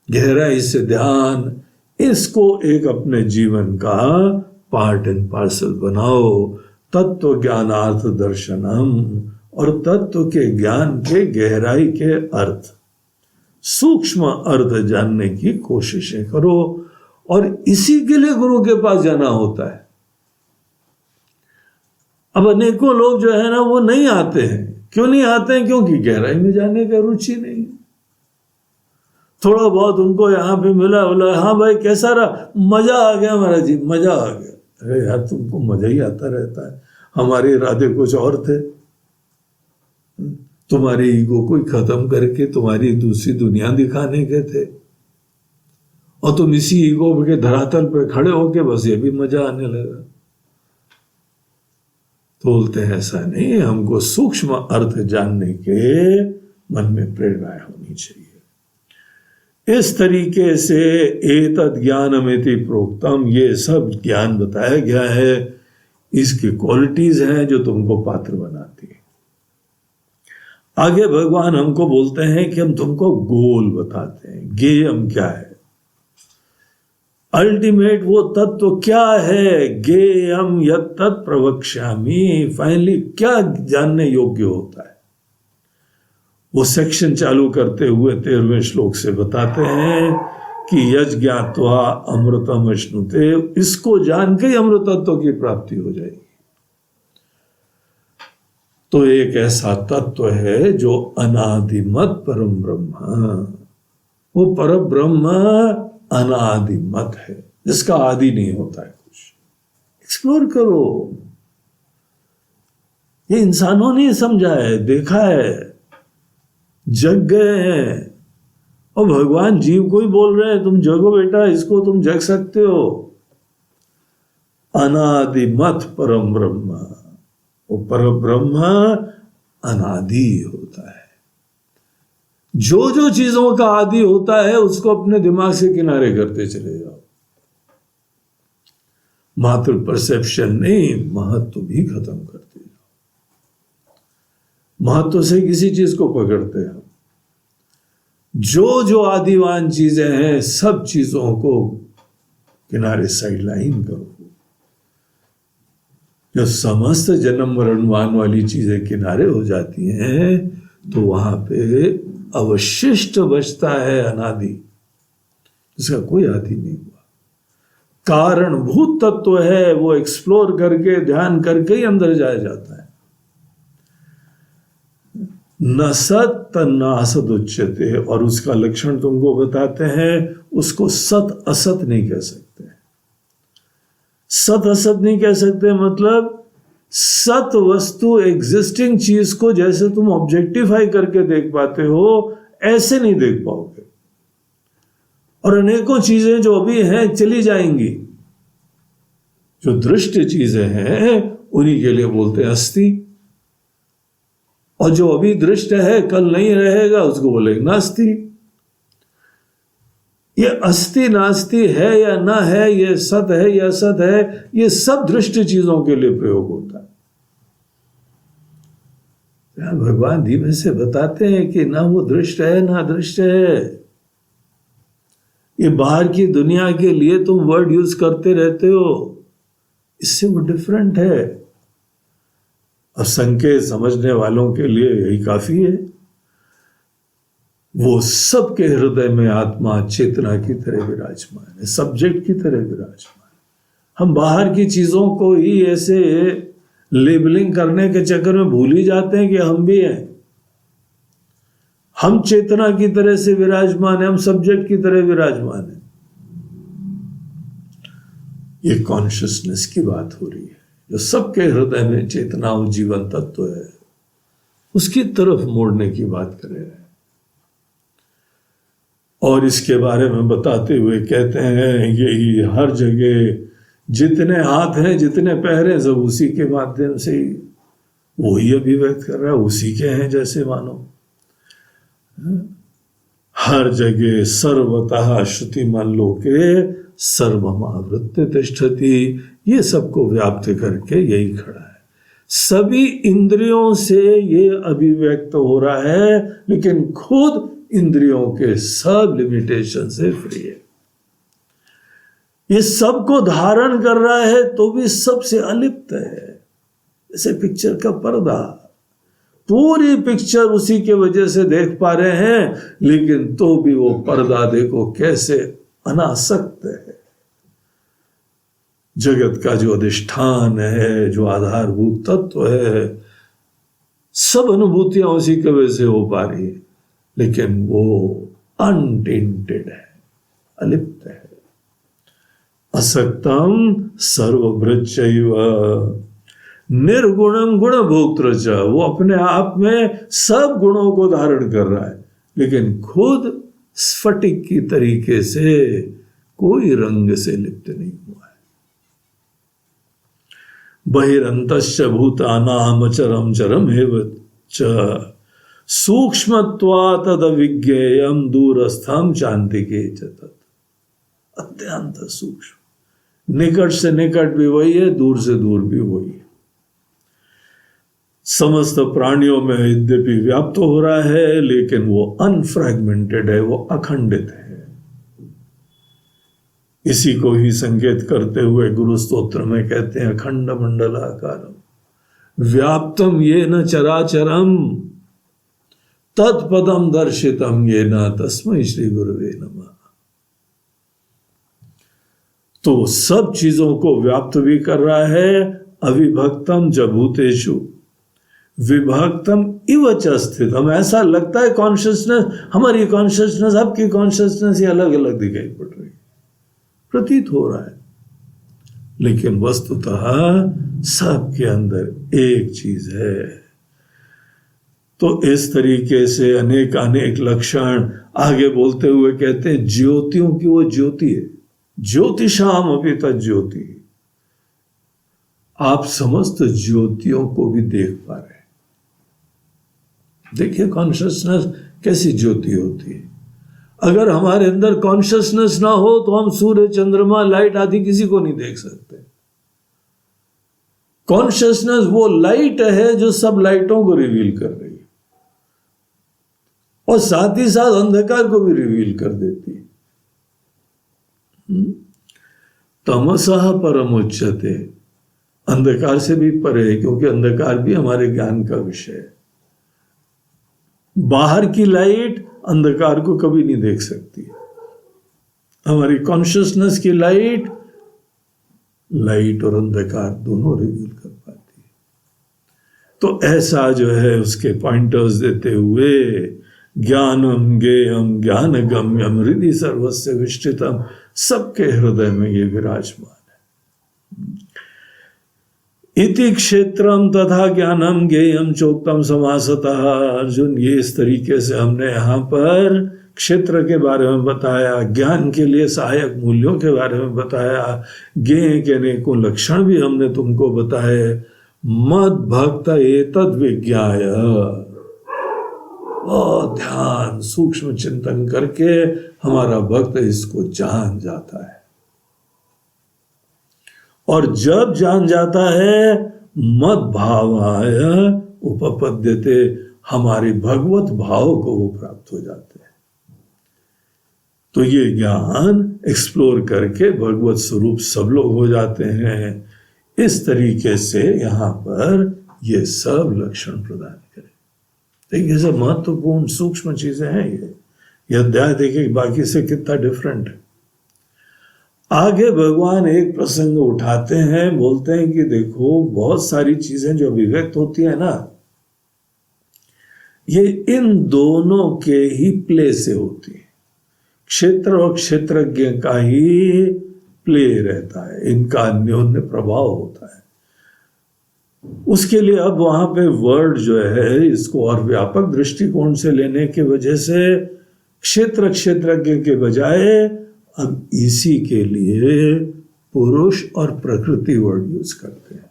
गहराई से ध्यान, इसको एक अपने जीवन का पार्ट एंड पार्सल बनाओ। तत्व ज्ञानार्थ दर्शनम, और तत्व के ज्ञान के गहराई के अर्थ, सूक्ष्म अर्थ जानने की कोशिशें करो। और इसी के लिए गुरु के पास जाना होता है। अब अनेकों लोग जो है ना वो नहीं आते हैं, क्यों नहीं आते हैं? क्योंकि गहराई में जाने का रुचि नहीं। थोड़ा बहुत उनको यहाँ पे मिला, बोला हाँ भाई कैसा रहा, मजा आ गया महाराज जी, मजा आ गया। अरे यार तुमको मजा ही आता रहता है, हमारे इरादे कुछ और थे। तुम्हारे ईगो को खत्म करके तुम्हारी दूसरी दुनिया दिखाने के थे, और तुम इसी ईगो के धरातल पे खड़े होके बस ये भी मजा आने लगा। तो बोलते हैं ऐसा नहीं, हमको सूक्ष्म अर्थ जानने के मन में प्रेरणाएं होनी चाहिए। इस तरीके से एतद् ज्ञानमिति प्रोक्तम, ये सब ज्ञान बताया गया है, इसकी क्वालिटीज हैं जो तुमको पात्र बनाती है। आगे भगवान हमको बोलते हैं कि हम तुमको गोल बताते हैं, गेयम क्या है, अल्टीमेट वो तत्व क्या है, गेयम यत् तत् प्रवक्ष्यामि, फाइनली क्या जानने योग्य होता है। वो सेक्शन चालू करते हुए 13वें श्लोक से बताते हैं कि यज् ज्ञात्वा अमृतम अश्नुते, इसको जान के ही अमृतत्व की प्राप्ति हो जाएगी। तो एक ऐसा तत्व है जो अनादिमत परम ब्रह्म, वो पर ब्रह्म अनादिमत है, जिसका आदि नहीं होता है कुछ। एक्सप्लोर करो, ये इंसानों ने समझा है, देखा है, जग गए हैं, और भगवान जीव को ही बोल रहे हैं तुम जगो बेटा, इसको तुम जग सकते हो। अनादिमत परम ब्रह्म, वो पर ब्रह्म अनादि होता है। जो जो चीजों का आदि होता है उसको अपने दिमाग से किनारे करते चले जाओ। मात्र परसेप्शन नहीं, महत्व भी खत्म करते जाओ। महत्व से किसी चीज को पकड़ते हैं। जो जो आदिवान चीजें हैं सब चीजों को किनारे साइड लाइन करो। जो समस्त जन्म मरणवान वाली चीजें किनारे हो जाती हैं तो वहां पे अवशिष्ट बचता है अनादि, जिसका कोई आदि नहीं हुआ। कारणभूत तत्व है, वो एक्सप्लोर करके ध्यान करके ही अंदर जाया जाता है। न सत न असत उच्यते, और उसका लक्षण तुमको बताते हैं, उसको सत असत नहीं कह सकते। सत असत नहीं कह सकते मतलब सत वस्तु एग्जिस्टिंग चीज को जैसे तुम ऑब्जेक्टिफाई करके देख पाते हो ऐसे नहीं देख पाओगे। और अनेकों चीजें जो अभी हैं चली जाएंगी। जो दृष्ट चीजें हैं उन्हीं के लिए बोलते हैं अस्थि, और जो अभी दृष्ट है कल नहीं रहेगा उसको बोलेंगे नास्ति। ये अस्ति नास्ति है या ना है, ये सत है या असत है, ये सब दृष्ट चीजों के लिए प्रयोग होता है। भगवान धीमे से बताते हैं कि ना वो दृष्ट है ना दृष्ट है। ये बाहर की दुनिया के लिए तुम वर्ड यूज करते रहते हो, इससे वो डिफरेंट है। और संकेत समझने वालों के लिए यही काफी है। वो सबके हृदय में आत्मा चेतना की तरह विराजमान है, सब्जेक्ट की तरह विराजमान है। हम बाहर की चीजों को ही ऐसे लेबलिंग करने के चक्कर में भूल ही जाते हैं कि हम भी हैं। हम चेतना की तरह से विराजमान है, हम सब्जेक्ट की तरह विराजमान है। ये कॉन्शियसनेस की बात हो रही है, जो सबके हृदय में चेतना और जीवन तत्व है, उसकी तरफ मोड़ने की बात कर रहे हैं। और इसके बारे में बताते हुए कहते हैं यही हर जगह जितने हाथ हैं जितने पैर हैं सब उसी के माध्यम से ही वही अभिव्यक्त कर रहा है, उसी के हैं जैसे मानो। हर जगह सर्वतः श्रुतिमान लोके सर्वमावृत्य तिष्ठति, ये सबको व्याप्त करके यही खड़ा है। सभी इंद्रियों से ये अभिव्यक्त हो रहा है, लेकिन खुद इंद्रियों के सब लिमिटेशन से फ्री है। ये सबको धारण कर रहा है तो भी सबसे अलिप्त है। जैसे पिक्चर का पर्दा, पूरी पिक्चर उसी के वजह से देख पा रहे हैं, लेकिन तो भी वो पर्दा देखो कैसे अनासक्त है। जगत का जो अधिष्ठान है, जो आधारभूत तत्व है, सब अनुभूतियां उसी के वजह से हो पा रही है, लेकिन वो अनटेंटेड है, अलिप्त है। असक्तम सर्वभृच्चैव निर्गुणम गुणभोक्तृ च, वो अपने आप में सब गुणों को धारण कर रहा है, लेकिन खुद स्फटिक की तरीके से कोई रंग से लिप्त नहीं हुआ है। बहिरंतश्च भूतानाम अचरम चरम एव च सूक्ष्मत्वात् तदविज्ञेयम दूरस्थम चान्तिके च तत्, अत्यंत सूक्ष्म, निकट से निकट भी वही है, दूर से दूर भी वही है। समस्त प्राणियों में यद्यपि व्याप्त हो रहा है, लेकिन वो अनफ्रैगमेंटेड है, वो अखंडित है। इसी को ही संकेत करते हुए गुरु स्तोत्र में कहते हैं अखंड मंडलाकारम व्याप्तम ये न चराचरम तत्पदम दर्शितम ये न तस्मै श्री गुरुवे नमः। तो सब चीजों को व्याप्त भी कर रहा है, अविभक्तम च भूतेषु विभक्तम इव च स्थितम। ऐसा लगता है कॉन्शियसनेस, हमारी कॉन्शियसनेस, आपकी कॉन्शियसनेस ये अलग अलग दिखाई पड़ रही है, प्रतीत हो रहा है, लेकिन वस्तुतः सबके अंदर एक चीज है। तो इस तरीके से अनेक अनेक लक्षण आगे बोलते हुए कहते हैं ज्योतियों की वो ज्योति है, ज्योतिषाम अभी तक ज्योति। आप समस्त ज्योतियों को भी देख पा रहे हैं। देखिए कॉन्शियसनेस कैसी ज्योति होती है। अगर हमारे अंदर कॉन्शियसनेस ना हो तो हम सूर्य, चंद्रमा, लाइट आदि किसी को नहीं देख सकते। कॉन्शियसनेस वो लाइट है जो सब लाइटों को रिवील कर रही है और साथ ही साथ अंधकार को भी रिवील कर देती है। तमसः परमुच्यते, अंधकार से भी परे है, क्योंकि अंधकार भी हमारे ज्ञान का विषय है। बाहर की लाइट अंधकार को कभी नहीं देख सकती, हमारी कॉन्शियसनेस की लाइट और अंधकार दोनों रिवील कर पाती है। तो ऐसा जो है उसके पॉइंटर्स देते हुए ज्ञानम ज्ञेयम ज्ञान गम्यम हृदय सर्वस्य विष्ठितम, सबके हृदय में ये विराजमान है। इति क्षेत्रम तथा ज्ञानम ज्ञेयम चोक्तम समासतः। अर्जुन, ये इस तरीके से हमने यहाँ पर क्षेत्र के बारे में बताया, ज्ञान के लिए सहायक मूल्यों के बारे में बताया, ज्ञेय के अनेकों लक्षण भी हमने तुमको बताए। मद भक्त एतद् विज्ञाय, बहुत ध्यान सूक्ष्म चिंतन करके हमारा भक्त इसको जान जाता है, और जब जान जाता है मद भावाय उपपद्यते, हमारे भगवत भाव को वो प्राप्त हो जाते हैं। तो ये ज्ञान एक्सप्लोर करके भगवत स्वरूप सब लोग हो जाते हैं। इस तरीके से यहां पर ये सब लक्षण प्रदान करें। देखिए सब महत्वपूर्ण सूक्ष्म चीजें हैं। ये अध्याय देखिए बाकी से कितना डिफरेंट है। आगे भगवान एक प्रसंग उठाते हैं, बोलते हैं कि देखो बहुत सारी चीजें जो अभिव्यक्त होती है ना, ये इन दोनों के ही प्ले से होती है। क्षेत्र और क्षेत्रज्ञ का ही प्ले रहता है, इनका अन्योन्य प्रभाव होता है। उसके लिए अब वहां पे वर्ड जो है इसको और व्यापक दृष्टिकोण से लेने की वजह से क्षेत्र क्षेत्रज्ञ के बजाय अब इसी के लिए पुरुष और प्रकृति वर्ड यूज करते हैं।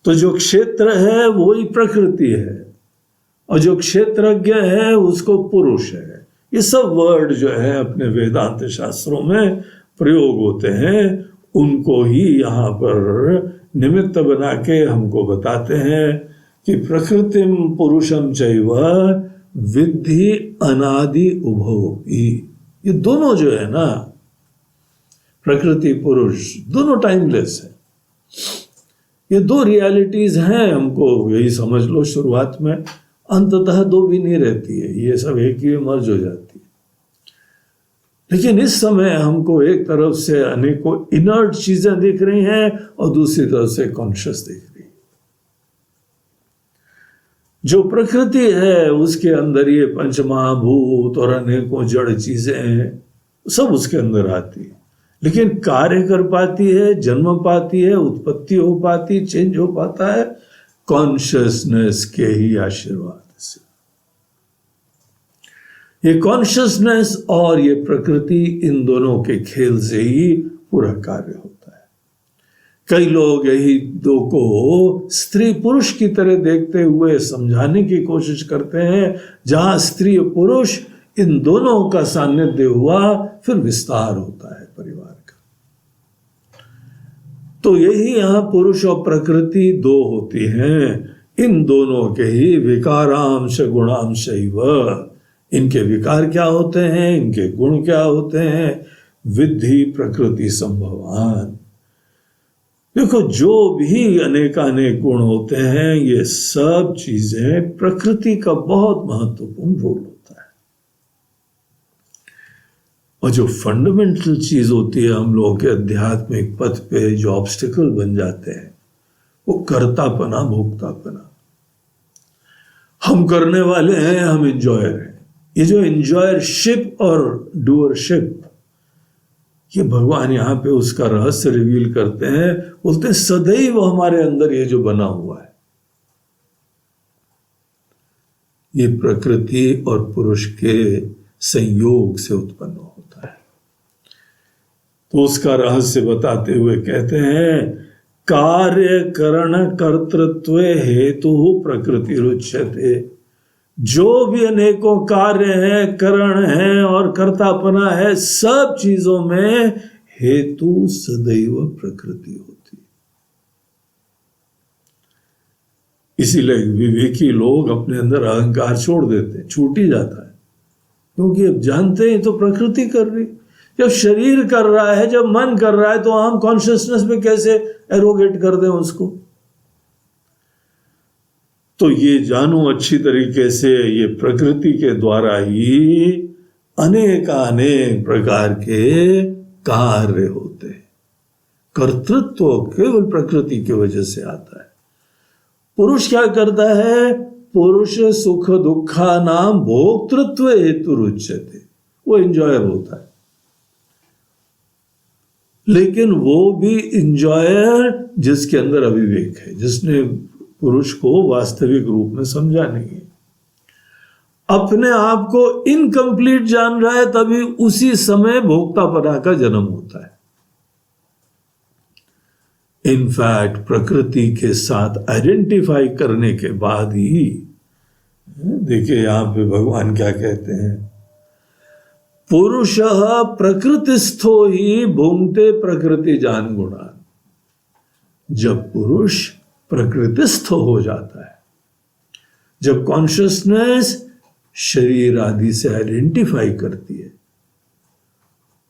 तो जो क्षेत्र है वो ही प्रकृति है और जो क्षेत्रज्ञ है उसको पुरुष है। ये सब वर्ड जो है अपने वेदांत शास्त्रों में प्रयोग होते हैं, उनको ही यहाँ पर निमित्त बना के हमको बताते हैं कि प्रकृतिम पुरुषम चैव विद्धि अनादि उभो ही। ये दोनों जो है ना, प्रकृति पुरुष, दोनों टाइमलेस है। ये दो रियलिटीज हैं, हमको यही समझ लो शुरुआत में। अंततः दो भी नहीं रहती है, ये सब एक ही में मर्ज हो जाती है। लेकिन इस समय हमको एक तरफ से अनेकों इनर्ट चीजें दिख रही हैं और दूसरी तरफ से कॉन्शियस दिख रही है। जो प्रकृति है उसके अंदर ये पंचमहाभूत और अनेकों जड़ चीजें हैं, सब उसके अंदर आती है, लेकिन कार्य कर पाती है, जन्म पाती है, उत्पत्ति हो पाती, चेंज हो पाता है कॉन्शियसनेस के ही आशीर्वाद से। ये कॉन्शियसनेस और ये प्रकृति, इन दोनों के खेल से ही पूरा कार्य होता है। कई लोग यही दो को स्त्री पुरुष की तरह देखते हुए समझाने की कोशिश करते हैं। जहां स्त्री और पुरुष इन दोनों का सान्निध्य हुआ, फिर विस्तार होता है परिवार का। तो यही यहां पुरुष और प्रकृति दो होती हैं। इन दोनों के ही विकारांश गुणांश व, इनके विकार क्या होते हैं, इनके गुण क्या होते हैं, विद्धि प्रकृति संभवान। देखो, जो भी अनेकानेक गुण होते हैं, ये सब चीजें प्रकृति का बहुत महत्वपूर्ण रोल होता है। और जो फंडामेंटल चीज होती है हम लोगों के आध्यात्मिक पथ पे जो ऑब्स्टिकल बन जाते हैं, वो कर्तापना, भोक्तापना। हम करने वाले हैं, हम एंजॉयर हैं। ये जो एंजॉयरशिप और डूअरशिप, ये भगवान यहाँ पे उसका रहस्य रिवील करते हैं। बोलते हैं सदैव हमारे अंदर ये जो बना हुआ है, ये प्रकृति और पुरुष के संयोग से उत्पन्न होता है। तो उसका रहस्य बताते हुए कहते हैं, कार्य करण कर्तृत्व हेतु प्रकृति रुच्यते। जो भी अनेकों कार्य है, करण है और कर्तापना है, सब चीजों में हेतु सदैव प्रकृति होती है। इसीलिए विवेकी लोग अपने अंदर अहंकार छोड़ देते हैं, छूट ही जाता है, क्योंकि अब जानते हैं तो प्रकृति कर रही। जब शरीर कर रहा है, जब मन कर रहा है, तो हम कॉन्शियसनेस में कैसे एरोगेट कर दें उसको। तो ये जानो अच्छी तरीके से, ये प्रकृति के द्वारा ही अनेकानेक प्रकार के कार्य होते हैं। कर्तृत्व केवल प्रकृति की वजह से आता है। पुरुष क्या करता है? पुरुष सुख दुखा नाम भोक्तृत्व हेतु रुच्यते, वो एंजॉयर होता है। लेकिन वो भी एंजॉयर जिसके अंदर अविवेक है, जिसने पुरुष को वास्तविक रूप में समझा नहीं है, अपने आप को इनकम्प्लीट जान रहा है, तभी उसी समय भोक्तापना का जन्म होता है। इनफैक्ट प्रकृति के साथ आइडेंटिफाई करने के बाद ही, देखिए यहां पे भगवान क्या कहते हैं, पुरुषः प्रकृतिस्थो ही भुंक्ते प्रकृति जान गुणान। जब पुरुष प्रकृतिस्थ हो जाता है, जब कॉन्शियसनेस शरीर आदि से आइडेंटिफाई करती है,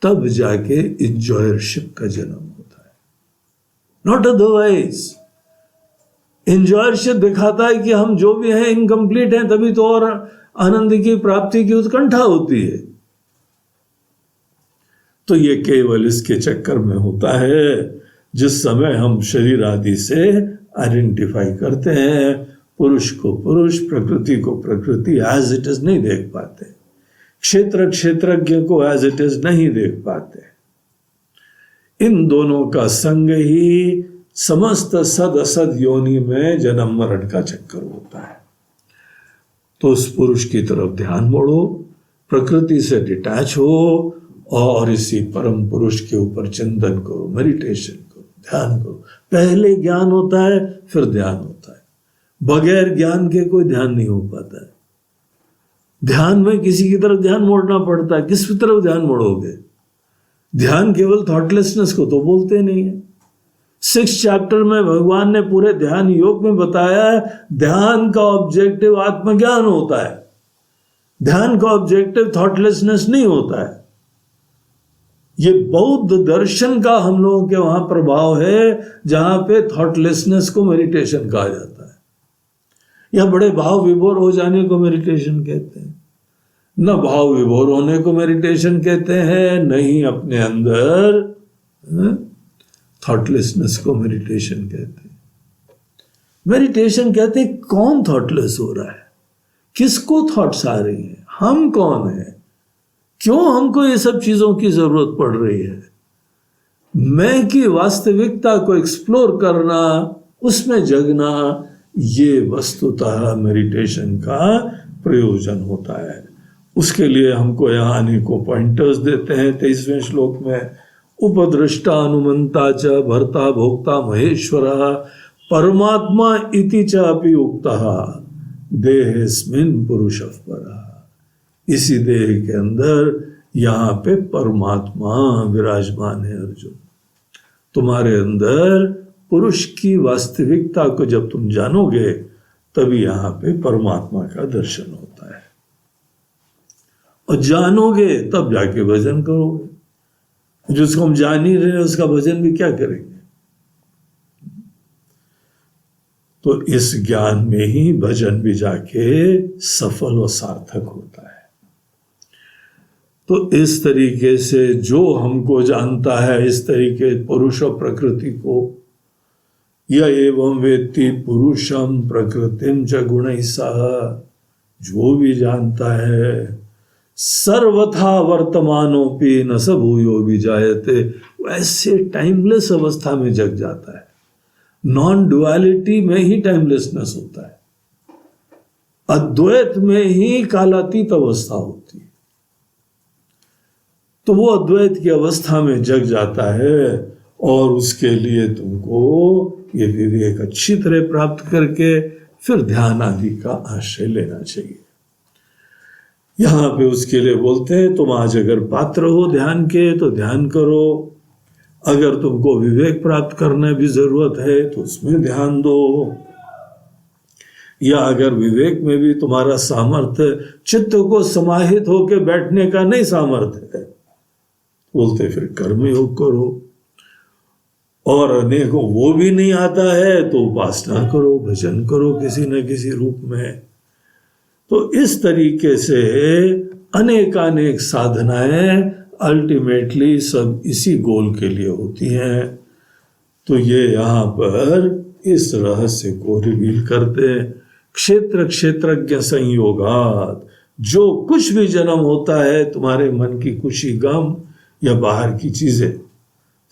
तब जाके इंजॉयरशिप का जन्म होता है, नॉट अदरवाइज। इंजॉयरशिप दिखाता है कि हम जो भी हैं इनकम्प्लीट हैं, तभी तो और आनंद की प्राप्ति की उत्कंठा होती है। तो ये केवल इसके चक्कर में होता है, जिस समय हम शरीर आदि से आइडेंटिफाई करते हैं, पुरुष को पुरुष, प्रकृति को प्रकृति एज इट इज नहीं देख पाते, क्षेत्र क्षेत्रज्ञ को एज इट इज नहीं देख पाते। इन दोनों का संग ही समस्त सद असद योनि में जन्म मरण का चक्कर होता है। तो उस पुरुष की तरफ ध्यान मोड़ो, प्रकृति से डिटैच हो और इसी परम पुरुष के ऊपर चिंतन करो, मेडिटेशन करो, ध्यान करो। पहले ज्ञान होता है, फिर ध्यान होता है। बगैर ज्ञान के कोई ध्यान नहीं हो पाता है। ध्यान में किसी की तरफ ध्यान मोड़ना पड़ता है। किस तरफ ध्यान मोड़ोगे? ध्यान केवल थॉटलेसनेस को तो बोलते नहीं है। 6th चैप्टर में भगवान ने पूरे ध्यान योग में बताया है, ध्यान का ऑब्जेक्टिव आत्मज्ञान होता है। ध्यान का ऑब्जेक्टिव थॉटलेसनेस नहीं होता है। ये बौद्ध दर्शन का हम लोगों के वहां प्रभाव है, जहां पे थॉटलेसनेस को मेडिटेशन कहा जाता है, या बड़े भाव विभोर हो जाने को मेडिटेशन कहते हैं। न भाव विभोर होने को मेडिटेशन कहते हैं, न ही अपने अंदर थॉटलेसनेस को मेडिटेशन कहते हैं। मेडिटेशन कहते हैं कौन थॉटलेस हो रहा है, किसको थॉट्स आ रही हैं, हम कौन है, क्यों हमको ये सब चीजों की जरूरत पड़ रही है। मैं की वास्तविकता को एक्सप्लोर करना, उसमें जगना, ये वस्तुतः मेडिटेशन का प्रयोजन होता है। उसके लिए हमको यहाँ अनेकों पॉइंटर्स देते हैं 23वें श्लोक में। उपदृष्टा अनुमंता च भर्ता भोक्ता महेश्वरः परमात्मा इति च अपि उक्तः देहेस्मिन् पुरुषः परः। इसी देह के अंदर यहाँ पे परमात्मा विराजमान है अर्जुन। तुम्हारे अंदर पुरुष की वास्तविकता को जब तुम जानोगे तभी यहाँ पे परमात्मा का दर्शन होता है, और जानोगे तब जाके भजन करोगे। जिसको हम जान ही रहे उसका भजन भी क्या करेंगे। तो इस ज्ञान में ही भजन भी जाके सफल और सार्थक होता है। तो इस तरीके से जो हमको जानता है, इस तरीके पुरुष और प्रकृति को, या एवं वेत्ति पुरुषम प्रकृतिम च गुणैः सह, जो भी जानता है सर्वथा वर्तमानोपि न स भूयो विजायते, वैसे टाइमलेस अवस्था में जग जाता है। नॉन डुअलिटी में ही टाइमलेसनेस होता है, अद्वैत में ही कालातीत अवस्था होती है। तो वो अद्वैत की अवस्था में जग जाता है, और उसके लिए तुमको ये विवेक अच्छी तरह प्राप्त करके फिर ध्यान आदि का आश्रय लेना चाहिए। यहां पे उसके लिए बोलते हैं तुम आज अगर पात्र हो ध्यान के तो ध्यान करो, अगर तुमको विवेक प्राप्त करने भी जरूरत है तो उसमें ध्यान दो, या अगर विवेक में भी तुम्हारा सामर्थ्य, चित्त को समाहित होकर बैठने का नहीं सामर्थ्य है, बोलते फिर कर्म योग करो, और अनेकों वो भी नहीं आता है तो उपासना करो, भजन करो किसी न किसी रूप में। तो इस तरीके से अनेकानेक साधनाएं अल्टीमेटली सब इसी गोल के लिए होती हैं। तो ये यहाँ पर इस रहस्य को रिवील करते हैं। क्षेत्र क्षेत्रज्ञ संयोगात, जो कुछ भी जन्म होता है तुम्हारे मन की खुशी गम या बाहर की चीजें,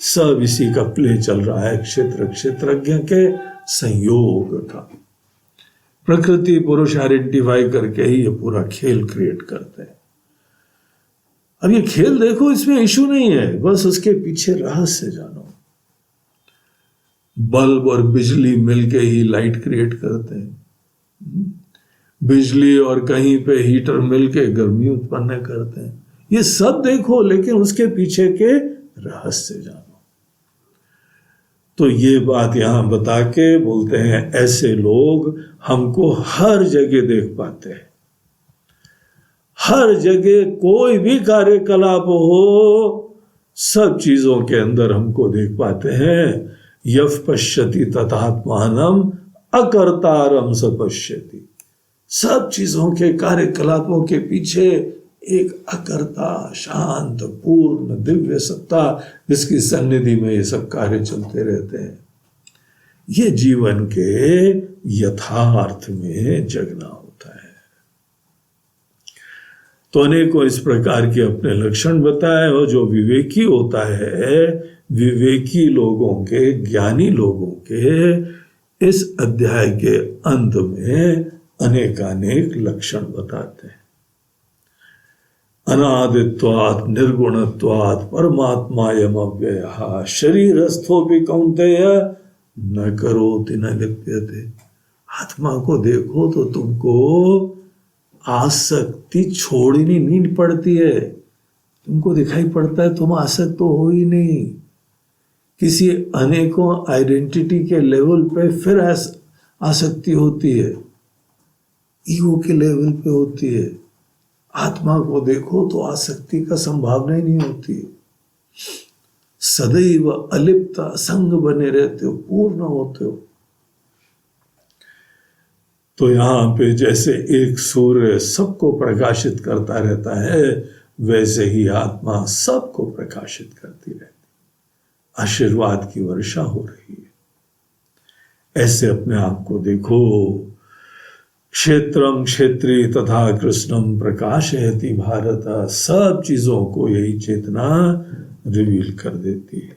सब इसी का प्ले चल रहा है, क्षेत्र क्षेत्रज्ञ के संयोग का। प्रकृति पुरुष आइडेंटिफाई करके ही ये पूरा खेल क्रिएट करते हैं। अब ये खेल देखो, इसमें इशू नहीं है, बस उसके पीछे रहस्य जानो। बल्ब और बिजली मिलके ही लाइट क्रिएट करते हैं, बिजली और कहीं पे हीटर मिलके गर्मी उत्पन्न करते हैं। ये सब देखो, लेकिन उसके पीछे के रहस्य जानो। तो ये बात यहां बता के बोलते हैं ऐसे लोग हमको हर जगह देख पाते हैं, हर जगह कोई भी कार्यकलाप हो, सब चीजों के अंदर हमको देख पाते हैं। यः पश्यति तथात्मानम अकर्तारम स पश्यति, सब चीजों के कार्यकलापों के पीछे एक अकर्ता शांत पूर्ण दिव्य सत्ता, जिसकी सन्निधि में ये सब कार्य चलते रहते हैं। ये जीवन के यथार्थ में जगना होता है। तो अनेकों इस प्रकार के अपने लक्षण बताए, और जो विवेकी होता है, विवेकी लोगों के, ज्ञानी लोगों के इस अध्याय के अंत में अनेकानेक लक्षण बताते हैं। अनादित्वात् निर्गुणत्वात् परमात्मायम् अव्ययः शरीरस्थोपि कौन्तेय न करोति न लिप्यते। आत्मा को देखो तो तुमको आसक्ति छोड़नी नहीं पड़ती है, तुमको दिखाई पड़ता है तुम आसक्त तो हो ही नहीं। किसी अनेकों आइडेंटिटी के लेवल पे फिर आसक्ति होती है, ईगो के लेवल पे होती है। आत्मा को देखो तो आसक्ति का संभावना ही नहीं होती, सदैव अलिप्त असंग बने रहते हो, पूर्ण होते हो। तो यहां पे जैसे एक सूर्य सबको प्रकाशित करता रहता है, वैसे ही आत्मा सबको प्रकाशित करती रहती, आशीर्वाद की वर्षा हो रही है। ऐसे अपने आप को देखो। क्षेत्रम क्षेत्री तथा कृष्णम प्रकाशयति भारत, सब चीजों को यही चेतना रिवील कर देती है।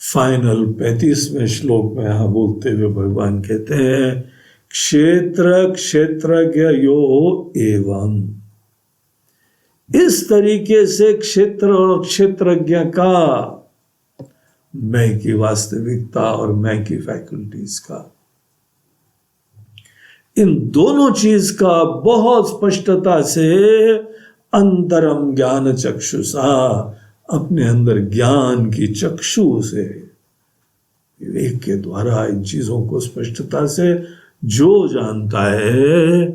फाइनल 35वें श्लोक में यहां बोलते हुए भगवान कहते हैं क्षेत्र क्षेत्रज्ञ यो एवं। इस तरीके से क्षेत्र और क्षेत्रज्ञ का, मैं की वास्तविकता और मैं की फैकल्टीज का, इन दोनों चीज का बहुत स्पष्टता से अंतरम ज्ञान चक्षुषा, अपने अंदर ज्ञान की चक्षु से, विवेक के द्वारा इन चीजों को स्पष्टता से जो जानता है,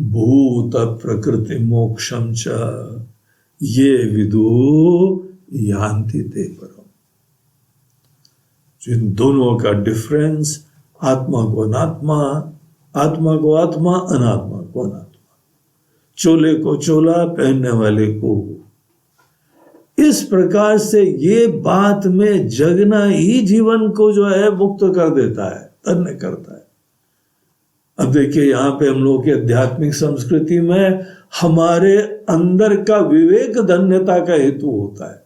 भूत प्रकृति मोक्षम च ये विदु यान्ति ते परम। जिन दोनों का डिफरेंस, आत्मा को अनात्मा, आत्मा को आत्मा, अनात्मा को अनात्मा, चोले को चोला, पहनने वाले को, इस प्रकार से ये बात में जगना ही जीवन को जो है मुक्त कर देता है, धन्य करता है। अब देखिए यहां पे हम लोग की आध्यात्मिक संस्कृति में हमारे अंदर का विवेक धन्यता का हेतु होता है।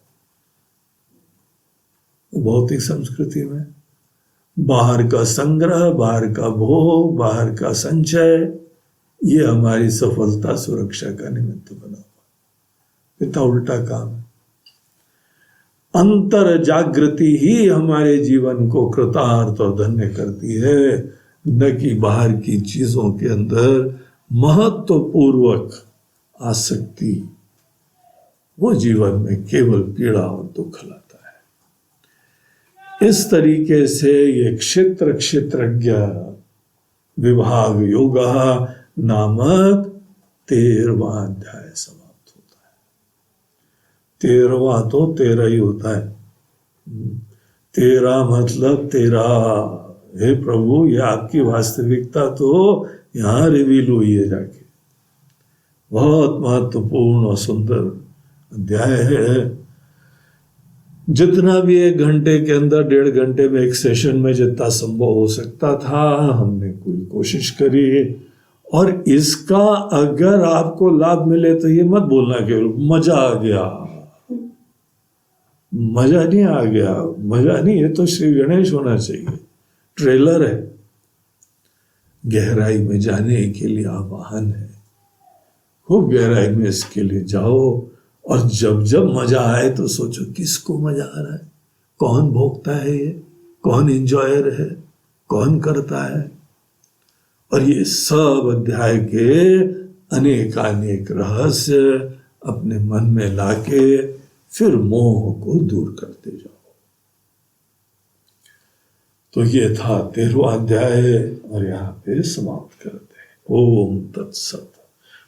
भौतिक संस्कृति में बाहर का संग्रह, बाहर का भोग, बाहर का संचय, ये हमारी सफलता सुरक्षा का निमित्त बना हुआ। इतना उल्टा काम है। अंतर जागृति ही हमारे जीवन को कृतार्थ और धन्य करती है, न कि बाहर की चीजों के अंदर महत्वपूर्वक आसक्ति। वो जीवन में केवल पीड़ा और दुख लाता है। इस तरीके से ये क्षेत्र क्षेत्रज्ञ विभाग योग नामक 13वां अध्याय समाप्त होता है। 13वां तो 13 ही होता है। 13 मतलब 13। हे प्रभु, ये आपकी वास्तविकता तो यहां रिवील हुई है जाके। बहुत महत्वपूर्ण और सुंदर अध्याय है। जितना भी 1 घंटे के अंदर, 1.5 घंटे में, एक सेशन में जितना संभव हो सकता था, हमने पूरी कोशिश करी। और इसका अगर आपको लाभ मिले तो ये मत बोलना केवल मजा आ गया। मजा नहीं आ गया, मजा नहीं, ये तो श्री गणेश होना चाहिए। ट्रेलर है, गहराई में जाने के लिए आह्वान है। खूब गहराई में इसके लिए जाओ, और जब जब मजा आए तो सोचो किसको मजा आ रहा है, कौन भोगता है, ये कौन इंजॉयर है, कौन करता है। और ये सब अध्याय के अनेकानेक रहस्य अपने मन में लाके फिर मोह को दूर करते जाओ। तो ये था 13वां अध्याय, और यहाँ पे समाप्त करते हैं। ओम तत्सत।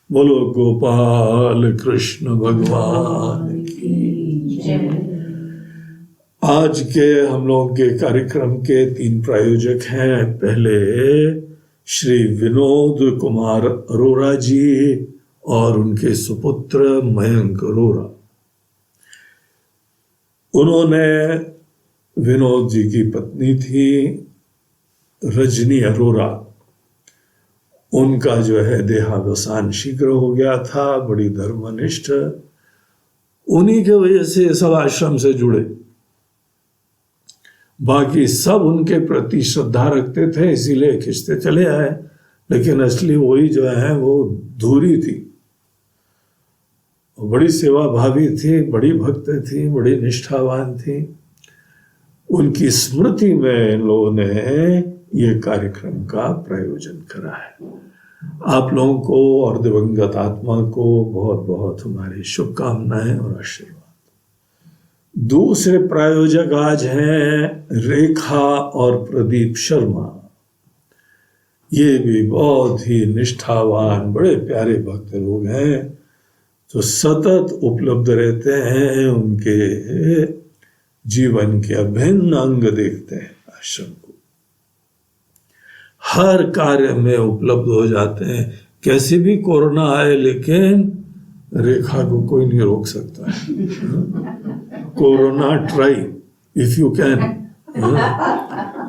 बोलो गोपाल कृष्ण भगवान की जय। आज के हम लोग के कार्यक्रम के 3 प्रायोजक हैं। पहले श्री विनोद कुमार अरोरा जी और उनके सुपुत्र मयंक अरोरा। उन्होंने, विनोद जी की पत्नी थी रजनी अरोरा, उनका जो है देहावसान शीघ्र हो गया था, बड़ी धर्मनिष्ठ। उन्हीं के वजह से सब आश्रम से जुड़े। बाकी सब उनके प्रति श्रद्धा रखते थे, इसीलिए खिंचते चले आए। लेकिन असली वही जो है वो धूरी थी, बड़ी सेवा भावी थी, बड़ी भक्त थी, बड़ी निष्ठावान थी। उनकी स्मृति में इन लोगों ने ये कार्यक्रम का प्रायोजन करा है। आप लोगों को और दिवंगत आत्मा को बहुत बहुत हमारी शुभकामनाएं और आशीर्वाद। दूसरे प्रायोजक आज हैं रेखा और प्रदीप शर्मा। ये भी बहुत ही निष्ठावान, बड़े प्यारे भक्त लोग हैं, जो सतत उपलब्ध रहते हैं। उनके जीवन के अभिन्न अंग देखते हैं, आश्रम को हर कार्य में उपलब्ध हो जाते हैं। कैसे भी कोरोना आए, लेकिन रेखा को कोई नहीं रोक सकता है। Corona try if you can.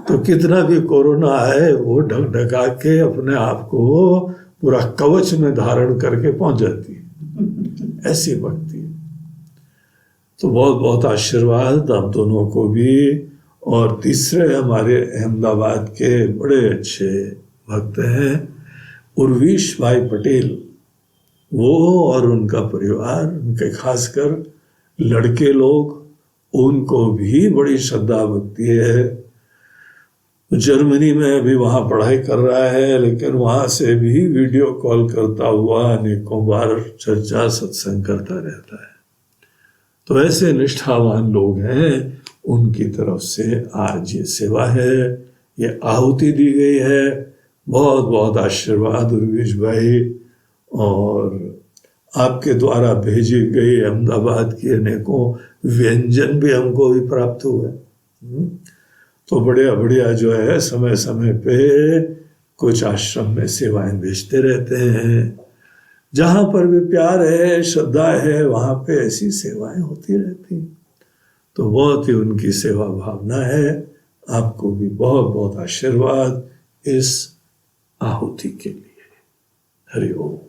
तो कितना भी कोरोना आए वो ढकढका के अपने आप को पूरा कवच में धारण करके पहुंच जाती है, ऐसी भक्ति। तो बहुत बहुत आशीर्वाद आप दोनों को भी। और तीसरे हमारे अहमदाबाद के बड़े अच्छे भक्त हैं उर्वीश भाई पटेल, वो और उनका परिवार, उनके खासकर लड़के लोग, उनको भी बड़ी श्रद्धा भक्ति है। जर्मनी में अभी वहाँ पढ़ाई कर रहा है, लेकिन वहाँ से भी वीडियो कॉल करता हुआ अनेकों बार चर्चा सत्संग करता रहता है। तो ऐसे निष्ठावान लोग हैं, उनकी तरफ से आज ये सेवा है, ये आहुति दी गई है। बहुत बहुत आशीर्वाद उर्वीश भाई, और आपके द्वारा भेजी गई अहमदाबाद की अनेकों व्यंजन भी हमको भी प्राप्त हुए। तो बढ़िया बढ़िया जो है समय समय पे कुछ आश्रम में सेवाएं भेजते रहते हैं। जहाँ पर भी प्यार है, श्रद्धा है, वहाँ पे ऐसी सेवाएं होती रहती। तो बहुत ही उनकी सेवा भावना है। आपको भी बहुत बहुत आशीर्वाद इस आहुति के लिए। हरि ओम।